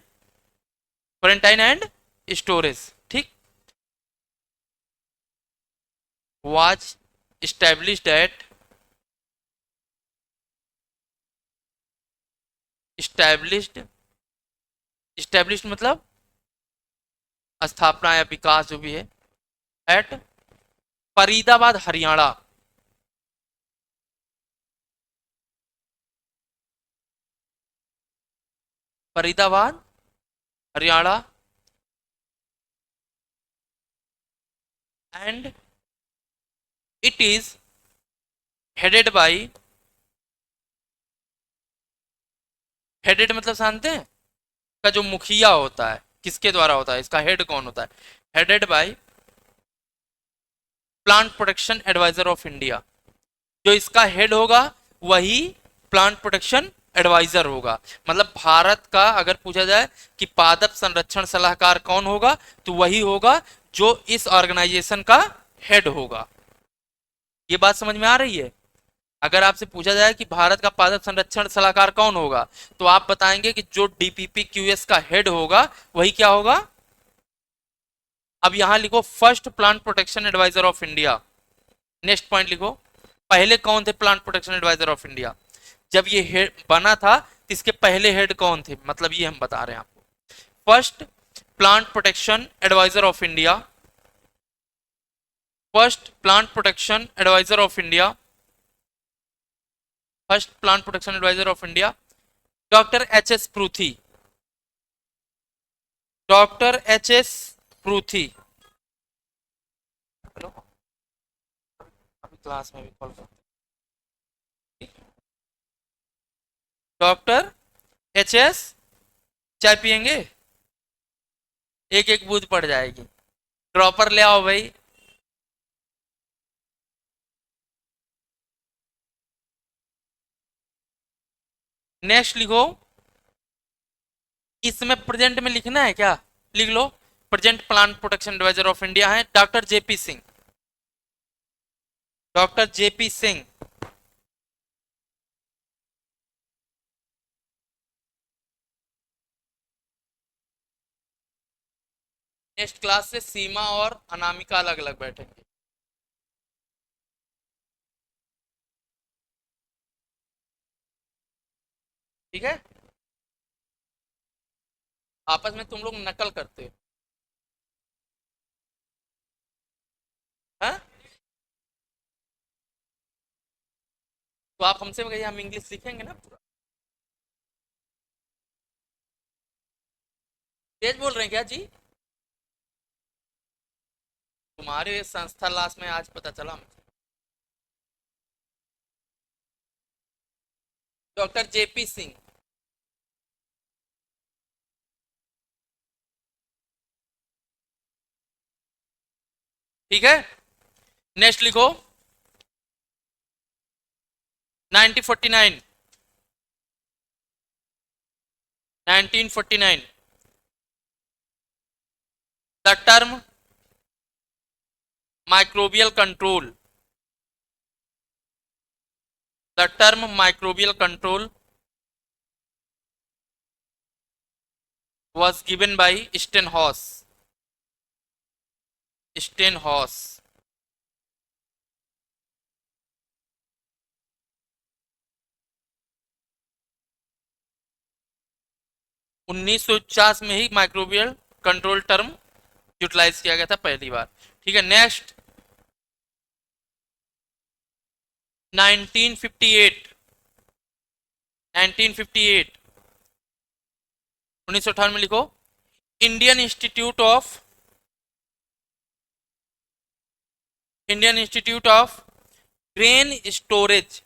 quarantine and storage. ठीक, was established at, established, established मतलब स्थापना या विकास जो भी है, at Faridabad Haryana. Faridabad Haryana, and it is headed by, headed मतलब जानते हैं, का जो मुखिया होता है किसके द्वारा होता है, इसका हेड कौन होता है, headed by plant protection adviser of India. जो इसका हेड होगा वही प्लांट प्रोटेक्शन एडवाइजर होगा। मतलब भारत का अगर पूछा जाए कि पादप संरक्षण सलाहकार कौन होगा, तो वही होगा जो इस ऑर्गेनाइजेशन का हेड होगा। ये बात समझ में आ रही है? अगर आपसे पूछा जाए कि भारत का पादप संरक्षण सलाहकार कौन होगा, तो आप बताएंगे कि जो DPPQS का हेड होगा वही क्या होगा। अब यहां लिखो, first plant protection adviser of India. Next point लिखो, पहले कौन थे plant protection adviser of India, जब ये हेड बना था तो इसके पहले हेड कौन थे, मतलब ये हम बता रहे हैं आपको। First plant protection adviser of India, first plant protection adviser of India, first plant protection adviser of India, doctor HS Prithi, doctor HS Prithi. Hello, अभी क्लास में भी कॉल कर डॉक्टर एच एस। चाय पियेंगे? एक एक बूंद पड़ जाएगी। ड्रॉपर ले आओ भाई। नेक्स्ट लिखो। इसमें प्रेजेंट में लिखना है क्या? लिख लो। Present plant protection adviser of India है doctor JP Singh. Doctor JP Singh. Next class से सीमा और अनामिका अलग अलग बैठेंगे। ठीक है। आपस में तुम लोग नकल करते हो। हाँ? तो आप हमसे कहिए, हम इंग्लिश लिखेंगे ना पूरा। तेज बोल रहे हैं क्या जी? तुम्हारे संस्था लास्ट में आज पता चला मुझे। Doctor JP Singh. ठीक है। नेक्स्ट लिखो। 1949। 1949। The term microbial control. The term microbial control was given by Stenhouse. Stenhouse। 1949 में ही माइक्रोबियल कंट्रोल टर्म यूटिलाइज किया गया था पहली बार। ठीक है। नेक्स्ट 1958। 1958। 1958 में लिखो। Indian institute of Indian institute of grain storage.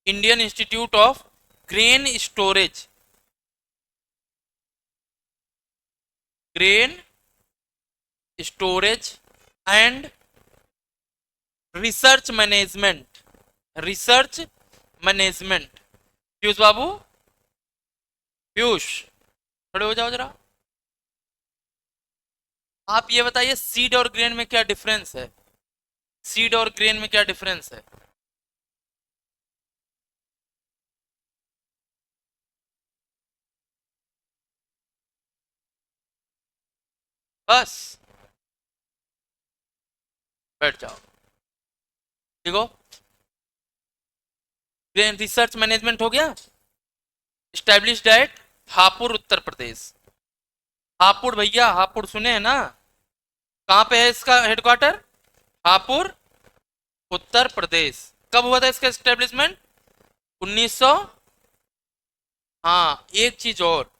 Indian institute of grain storage. Grain storage and research management. Research management. Piyush बाबू। पीयूष, खड़े हो जाओ जरा। आप ये बताइए सीड और ग्रेन में क्या डिफरेंस है? सीड और ग्रेन में क्या डिफरेंस है? बस। बैठ जाओ। देखो, ग्रेन रिसर्च मैनेजमेंट हो गया। Established eight Hapur Uttar Pradesh. हापुड़ भैया, हापुड़ सुने हैं ना? कहाँ पे है इसका हेडक्वार्टर? हापुड़ उत्तर प्रदेश। कब हुआ था इसका एस्टेब्लिशमेंट? 1900। हाँ, एक चीज और।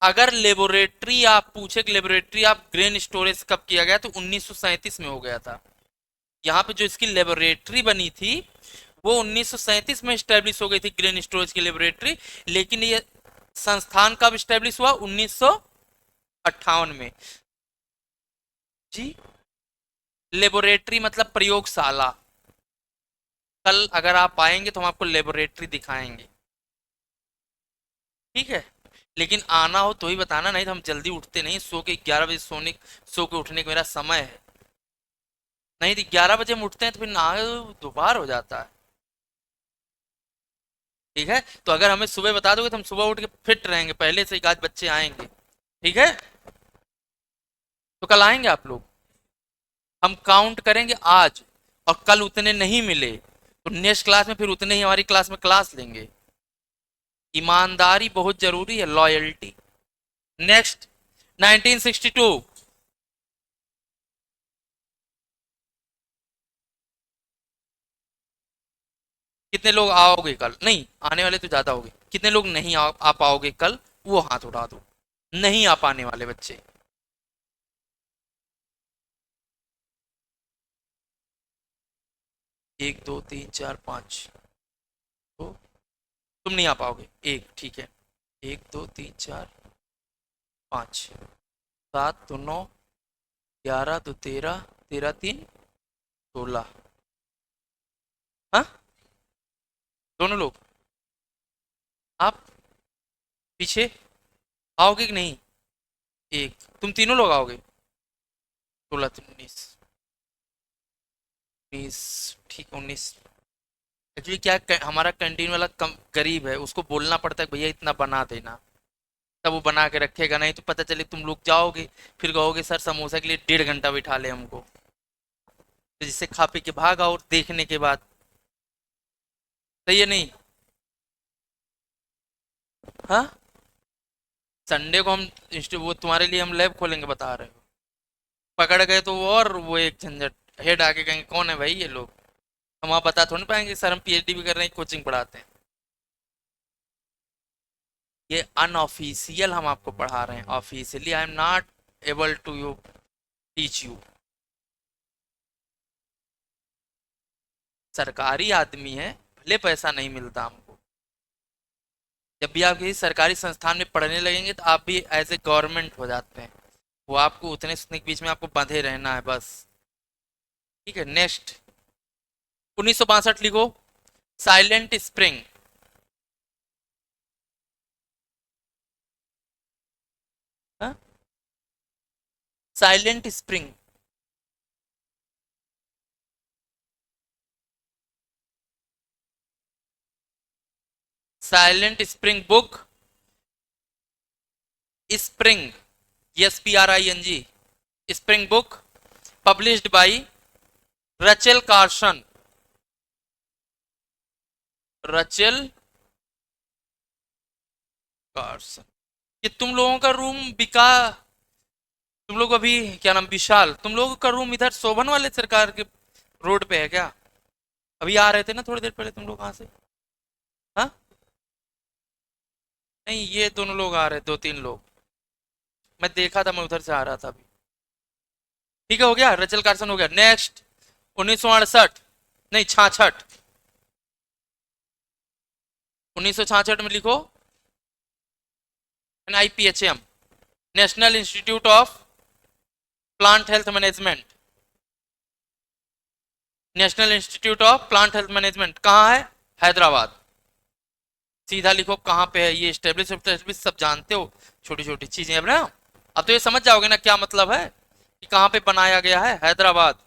अगर लेबोरेटरी आप पूछे कि लेबोरेटरी आप ग्रेन स्टोरेज कब किया गया, तो 1937 में हो गया था। यहाँ पे जो इसकी लेबोरेटरी बनी थी वो 1937 में स्टैब्लिश हो गई थी, ग्रेन स्टोरेज की लेबोरेटरी। लेकिन ये संस्थान कब स्टैब्लिश हुआ? 1958 में। जी। लेबोरेटरी मतलब प्रयोगशाला। कल अगर आप आएंगे तो हम आपको लेबोरेटरी दिखाएंगे। ठीक है। लेकिन आना हो तो ही बताना, नहीं तो हम जल्दी उठते नहीं। सो के 11 बजे सोने, सो के उठने का मेरा समय है। नहीं तो 11 बजे हम उठते हैं तो फिर ना दोपहर हो जाता है। ठीक है। तो अगर हमें सुबह बता दोगे तो हम सुबह उठ के फिट रहेंगे, पहले से ही आज बच्चे आएंगे। ठीक है। तो कल आएंगे आप लोग। हम काउंट करेंगे आज। और कल उतने नहीं मिले तो नेक्स्ट क्लास में फिर उतने ही हमारी क्लास में क्लास लेंगे। ईमानदारी बहुत जरूरी है, लॉयल्टी। नेक्स्ट 1962। कितने लोग आओगे कल? नहीं, आने वाले तो ज्यादा होगे। कितने लोग नहीं आ पाओगे कल? वो हाथ उठा दो। नहीं आ पाने वाले बच्चे। 1 2 3 4 5। तो तुम नहीं आ पाओगे। एक, ठीक है। 1 2 3 4 5, 7 2 9, 11 2 13, 13 3 16। हाँ, दोनों लोग। आप पीछे आओगे कि नहीं? एक, तुम तीनों लोग आओगे। 16 3 19, 19, ठीक, 19। एक्चुअली क्या हमारा कैंटीन वाला कम गरीब है, उसको बोलना पड़ता है भैया इतना बना देना, तब वो बना के रखेगा। नहीं तो पता चले तुम लोग जाओगे, फिर कहोगे सर समोसा के लिए 1.5 घंटा बिठा ले हमको, तो जिससे खा पी के भाग आओ देखने के बाद। सही है नहीं? हाँ, संडे को हम वो तुम्हारे लिए हम लैब खोलेंगे बता रहे हो। पकड़ गए तो वो, और वो एक झंझट, हेड आके कहेंगे कौन है भाई ये लोग, हम वहाँ बता थोड़ी पाएंगे सर हम पीएचडी भी कर रहे हैं, कोचिंग पढ़ाते हैं। ये अनऑफिशियल हम आपको पढ़ा रहे हैं, officially I am not able to you teach you. सरकारी आदमी है, भले पैसा नहीं मिलता हमको। जब भी आप किसी सरकारी संस्थान में पढ़ने लगेंगे तो आप भी एज ए गवर्नमेंट हो जाते हैं। वो आपको उतने सुतने के बीच में आपको बंधे रहना है बस। ठीक है, नेक्स्ट। 1962 लिखो। Silent spring. Silent spring. Silent spring book. Spring, SPRING, spring book published by Rachel Carson. Rachel Carson. ये तुम लोगों का रूम बिका, तुम लोग अभी क्या नाम, विशाल, तुम लोगों का रूम इधर शोभन वाले सरकार के रोड पे है क्या? अभी आ रहे थे ना थोड़ी देर पहले तुम लोग कहाँ से? हाँ, नहीं ये दोनों लोग आ रहे, 2 3 लोग, मैं देखा था, मैं उधर से आ रहा था अभी। ठीक है, हो गया, रचल कार्सन हो गया। नेक्स्ट। 1968, नहीं 66, 1966 में लिखो। NIPHM, national institute of plant health management. National institute of plant health management कहाँ है? हैदराबाद। सीधा लिखो कहाँ पे है ये, स्टेब्लिश एस्टेब्लिश सब जानते हो, छोटी छोटी चीजें अब ना। अब तो ये समझ जाओगे ना क्या मतलब है कि कहाँ पे बनाया गया है, हैदराबाद।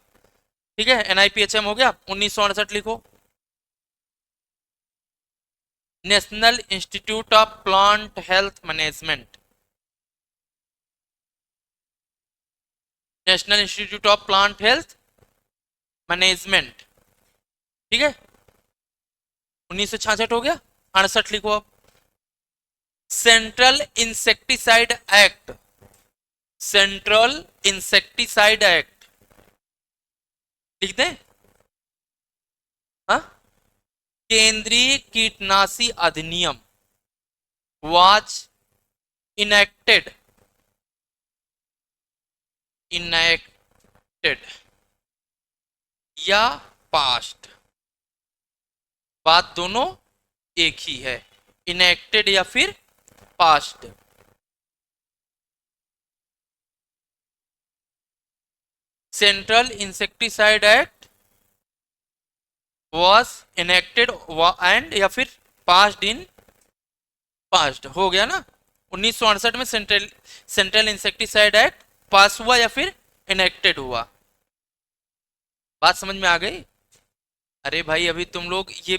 ठीक है, NIPHM हो गया। 1968 लिखो। National institute of plant health management. National institute of plant health management. ठीक है, 1966 हो गया। 68 लिखो अब। Central insecticide act. Central insecticide act लिख दें? हाँ, केंद्रीय कीटनाशी अधिनियम वाज इनेक्टेड, इनेक्टेड या पास्ट, बात दोनों एक ही है, इनेक्टेड या फिर past. Central insecticide act was enacted and या फिर पास्ड इन पास्ट, हो गया ना। 1968 में सेंट्रल सेंट्रल इंसेक्टिसाइड एक्ट पास हुआ या फिर इनेक्टेड हुआ। बात समझ में आ गई? अरे भाई अभी तुम लोग ये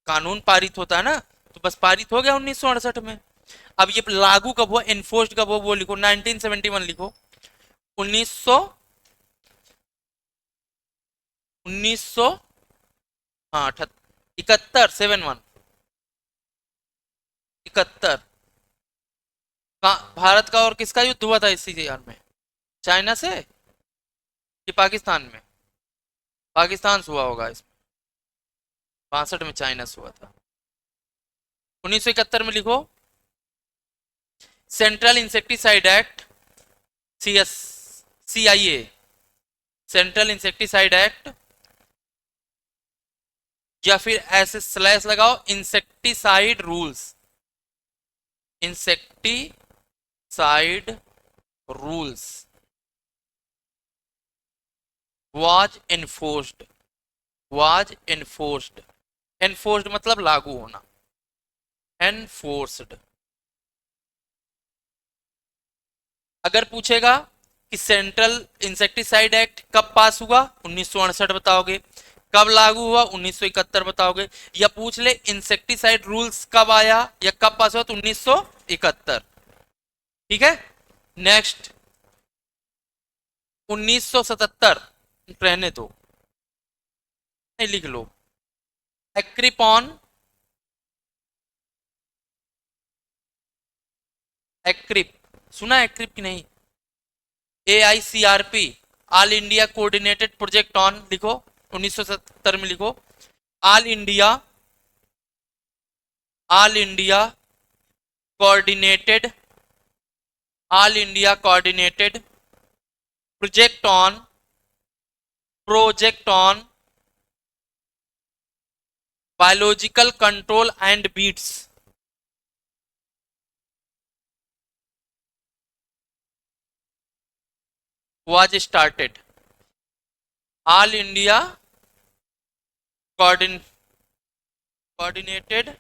कानून पारित होता है ना, तो बस पारित हो गया 1968 में। अब ये लागू कब हुआ, इन्फोर्स्ड कब हुआ, वो लिखो। 1971 लिखो। 1900, 1900, हाँ 71, 71, 71। भारत का और किसका युद्ध हुआ था इसी ईयर में? चाइना से कि पाकिस्तान में? पाकिस्तान से हुआ होगा इसमें। 62 में चाइना से हुआ था। 1971 में लिखो। Central insecticide act, CIA, central insecticide act या फिर ऐसे स्लैश लगाओ, insecticide rules, insecticide rules was enforced, was enforced, enforced मतलब लागू होना, एनफोर्स्ड। अगर पूछेगा कि सेंट्रल इंसेक्टिसाइड एक्ट कब पास हुआ, 1968 बताओगे, कब लागू हुआ, 1971 बताओगे, या पूछ ले इंसेक्टिसाइड रूल्स कब आया या कब पास हुआ, तो 1971। ठीक है, नेक्स्ट 1977, रहने दो, नहीं लिख लो, एक्रिपॉन, एक्रिप, सुना एक्रिप की नहीं, AICRP, all India coordinated project on, लिखो 1977 में लिखो, all India, all India coordinated, all India coordinated project on, project on biological control and weeds, was started, all India coordinated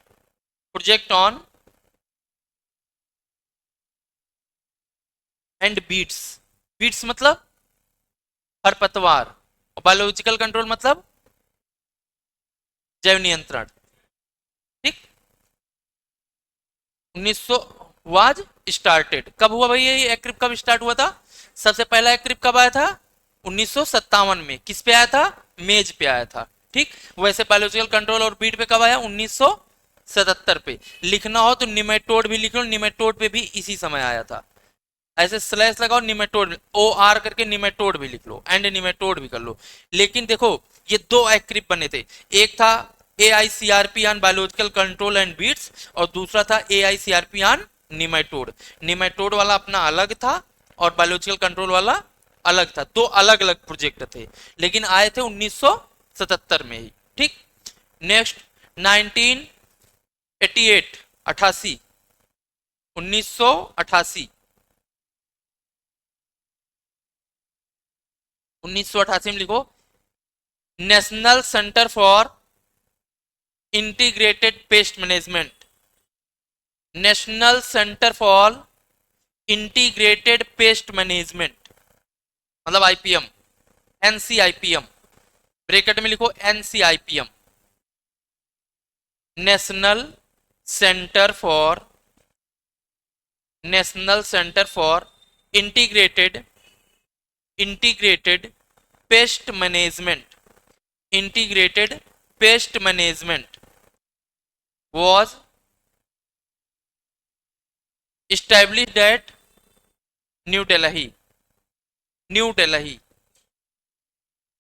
project on and weeds, weeds मतलब खरपतवार, और biological control मतलब जैव नियंत्रण। ठीक, 1900 वाज स्टार्टेड, कब हुआ भैया ये एक्रिप, कब स्टार्ट हुआ था, सबसे पहला एक्रिप कब आया था, 1957 में, किस पे आया था, मेज पे आया था। ठीक, वैसे बायोलॉजिकल कंट्रोल और बीट पे कब आया, 1977 पे। लिखना हो तो निमेटोड भी लिख लो, निमेटोड पे भी इसी समय आया था, ऐसे स्लैश लगाओ, निमेटोड OR करके निमेटोड भी लिख लो, एंड निमेटोड भी कर लो। लेकिन देखो ये दो एक्रिप बने थे, एक था AICRP on biological control and weeds, और दूसरा था AICRP ऑन निमेटोड। निमेटोड वाला अपना अलग था और बायोलॉजिकल कंट्रोल वाला अलग था, दो अलग अलग प्रोजेक्ट थे, लेकिन आए थे 1977 में ही। ठीक, नेक्स्ट 1988, 88, 1988, 1988 में लिखो, national centre for integrated pest management, national centre for integrated pest management मतलब IPM, NCIPM, ब्रैकेट में लिखो NCIPM, national centre for, national centre for integrated, integrated pest management, integrated pest management was established at new Delhi, new Delhi.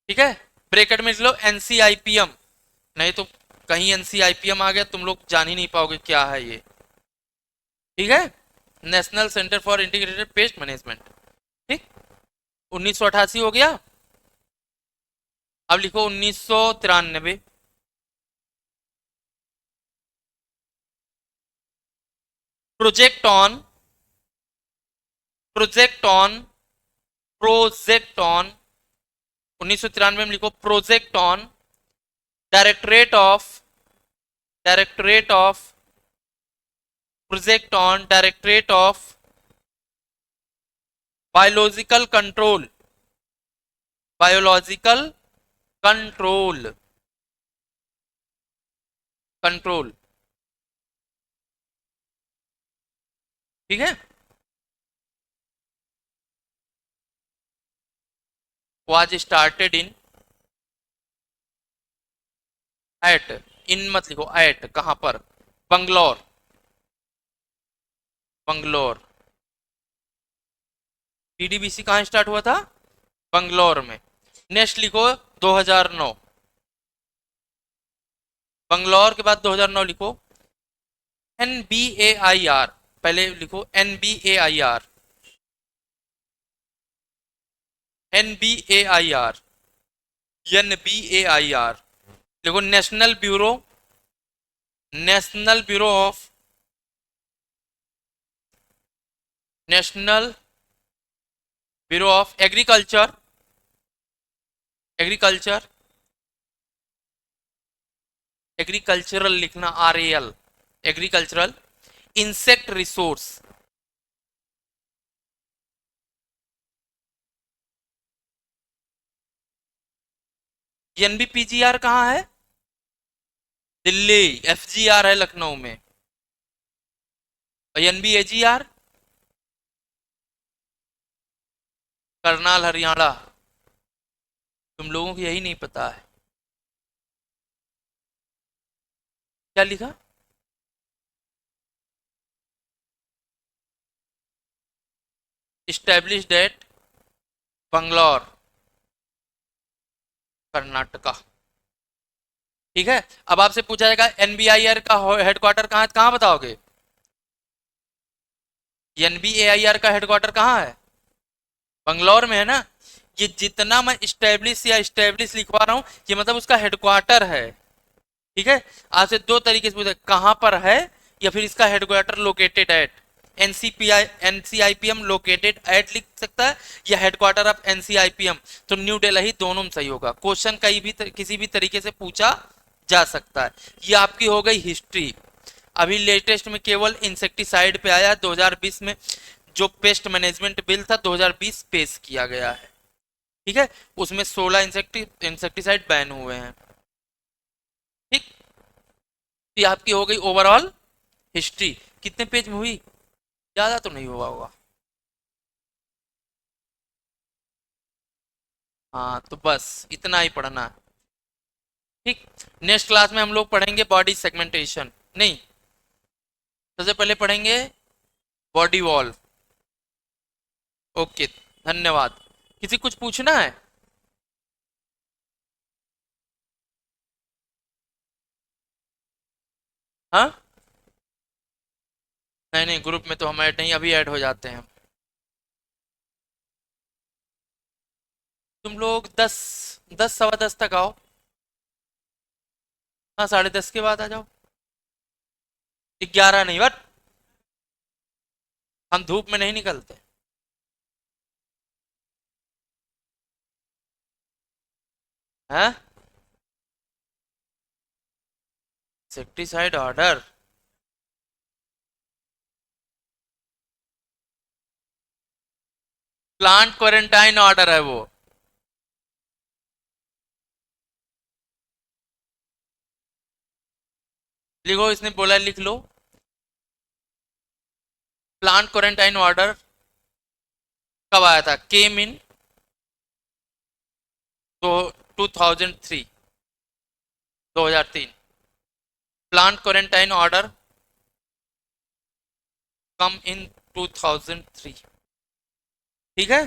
ठीक है, bracket में लिख लो NCIPM, नहीं तो कहीं NCIPM आ गया तुम लोग जान ही नहीं पाओगे क्या है ये। ठीक है, national centre for integrated pest management. ठीक, 1988 हो गया, अब लिखो 1993, project on, project on, project on, 1993 में लिखो project on directorate of, directorate of, project on directorate of biological control, biological control, control. ठीक है, वाज स्टार्टेड इन, एट, इन मत लिखो, एट कहां पर, बंगलौर, बंगलौर। PDBC कहां स्टार्ट हुआ था, बंगलौर में। नेक्स्ट लिखो 2009, बंगलौर के बाद 2009 लिखो NBAIR, पहले लिखो NBAIR, NBAIR, NBAIR, देखो, national national bureau of agriculture agricultural लिखना, RAL, agricultural insect resource. NBPGR कहाँ है? दिल्ली। FGR है लखनऊ में। और NBAGR करनाल हरियाणा। तुम लोगों को यही नहीं पता है। क्या लिखा? Established at Bangalore, Karnataka. ठीक है। अब आपसे पूछा जाएगा NBIR का हेडक्वार्टर कहाँ है, कहाँ बताओगे? NBAIR का हेडक्वार्टर कहाँ है? बंगलौर में है ना। ये जितना मैं इस्टेब्लिश या इस्टेब्लिश लिखवा रहा हूं, ये मतलब उसका हेडक्वार्टर है। ठीक है। आपसे दो तरीके से पूछा, कहां पर है या फिर इसका headquarter located at. NCIPM located at लिख सकता है, या हेडक्वार्टर ऑफ NCIPM। तो न्यू दिल्ली दोनों में सही होगा। क्वेश्चन कहीं भी किसी भी तरीके से पूछा जा सकता है। ये आपकी हो गई हिस्ट्री। अभी लेटेस्ट में केवल इंसेक्टिसाइड पे आया 2020 में। जो पेस्ट मैनेजमेंट बिल था 2020 पेश किया गया है। ठीक है। उसमें 16 इंसेक्टिसाइड बैन हुए हैं। ठीक। तो ये आपकी हो गई ओवरऑल हिस्ट्री। कितने पेज में हुई? ज्यादा तो नहीं हुआ होगा। हाँ, तो बस इतना ही पढ़ना है। ठीक। नेक्स्ट क्लास में हम लोग पढ़ेंगे बॉडी सेगमेंटेशन। नहीं, सबसे पहले पढ़ेंगे बॉडी वॉल। ओके, धन्यवाद। किसी कुछ पूछना है? हाँ, नहीं नहीं, ग्रुप में तो हम ऐड नहीं, अभी ऐड हो जाते हैं। तुम लोग 10 10 सवा 10 तक आओ। हाँ, 10:30 के बाद आ जाओ। 11 नहीं, बट हम धूप में नहीं निकलते। हैं? Insecticide order? Plant quarantine order है वो। लिखो, इसने बोला लिख लो। प्लांट क्वारंटाइन ऑर्डर कब आया था? केम इन तो 2003, 2003। प्लांट क्वारंटाइन ऑर्डर कम इन 2003। ठीक है।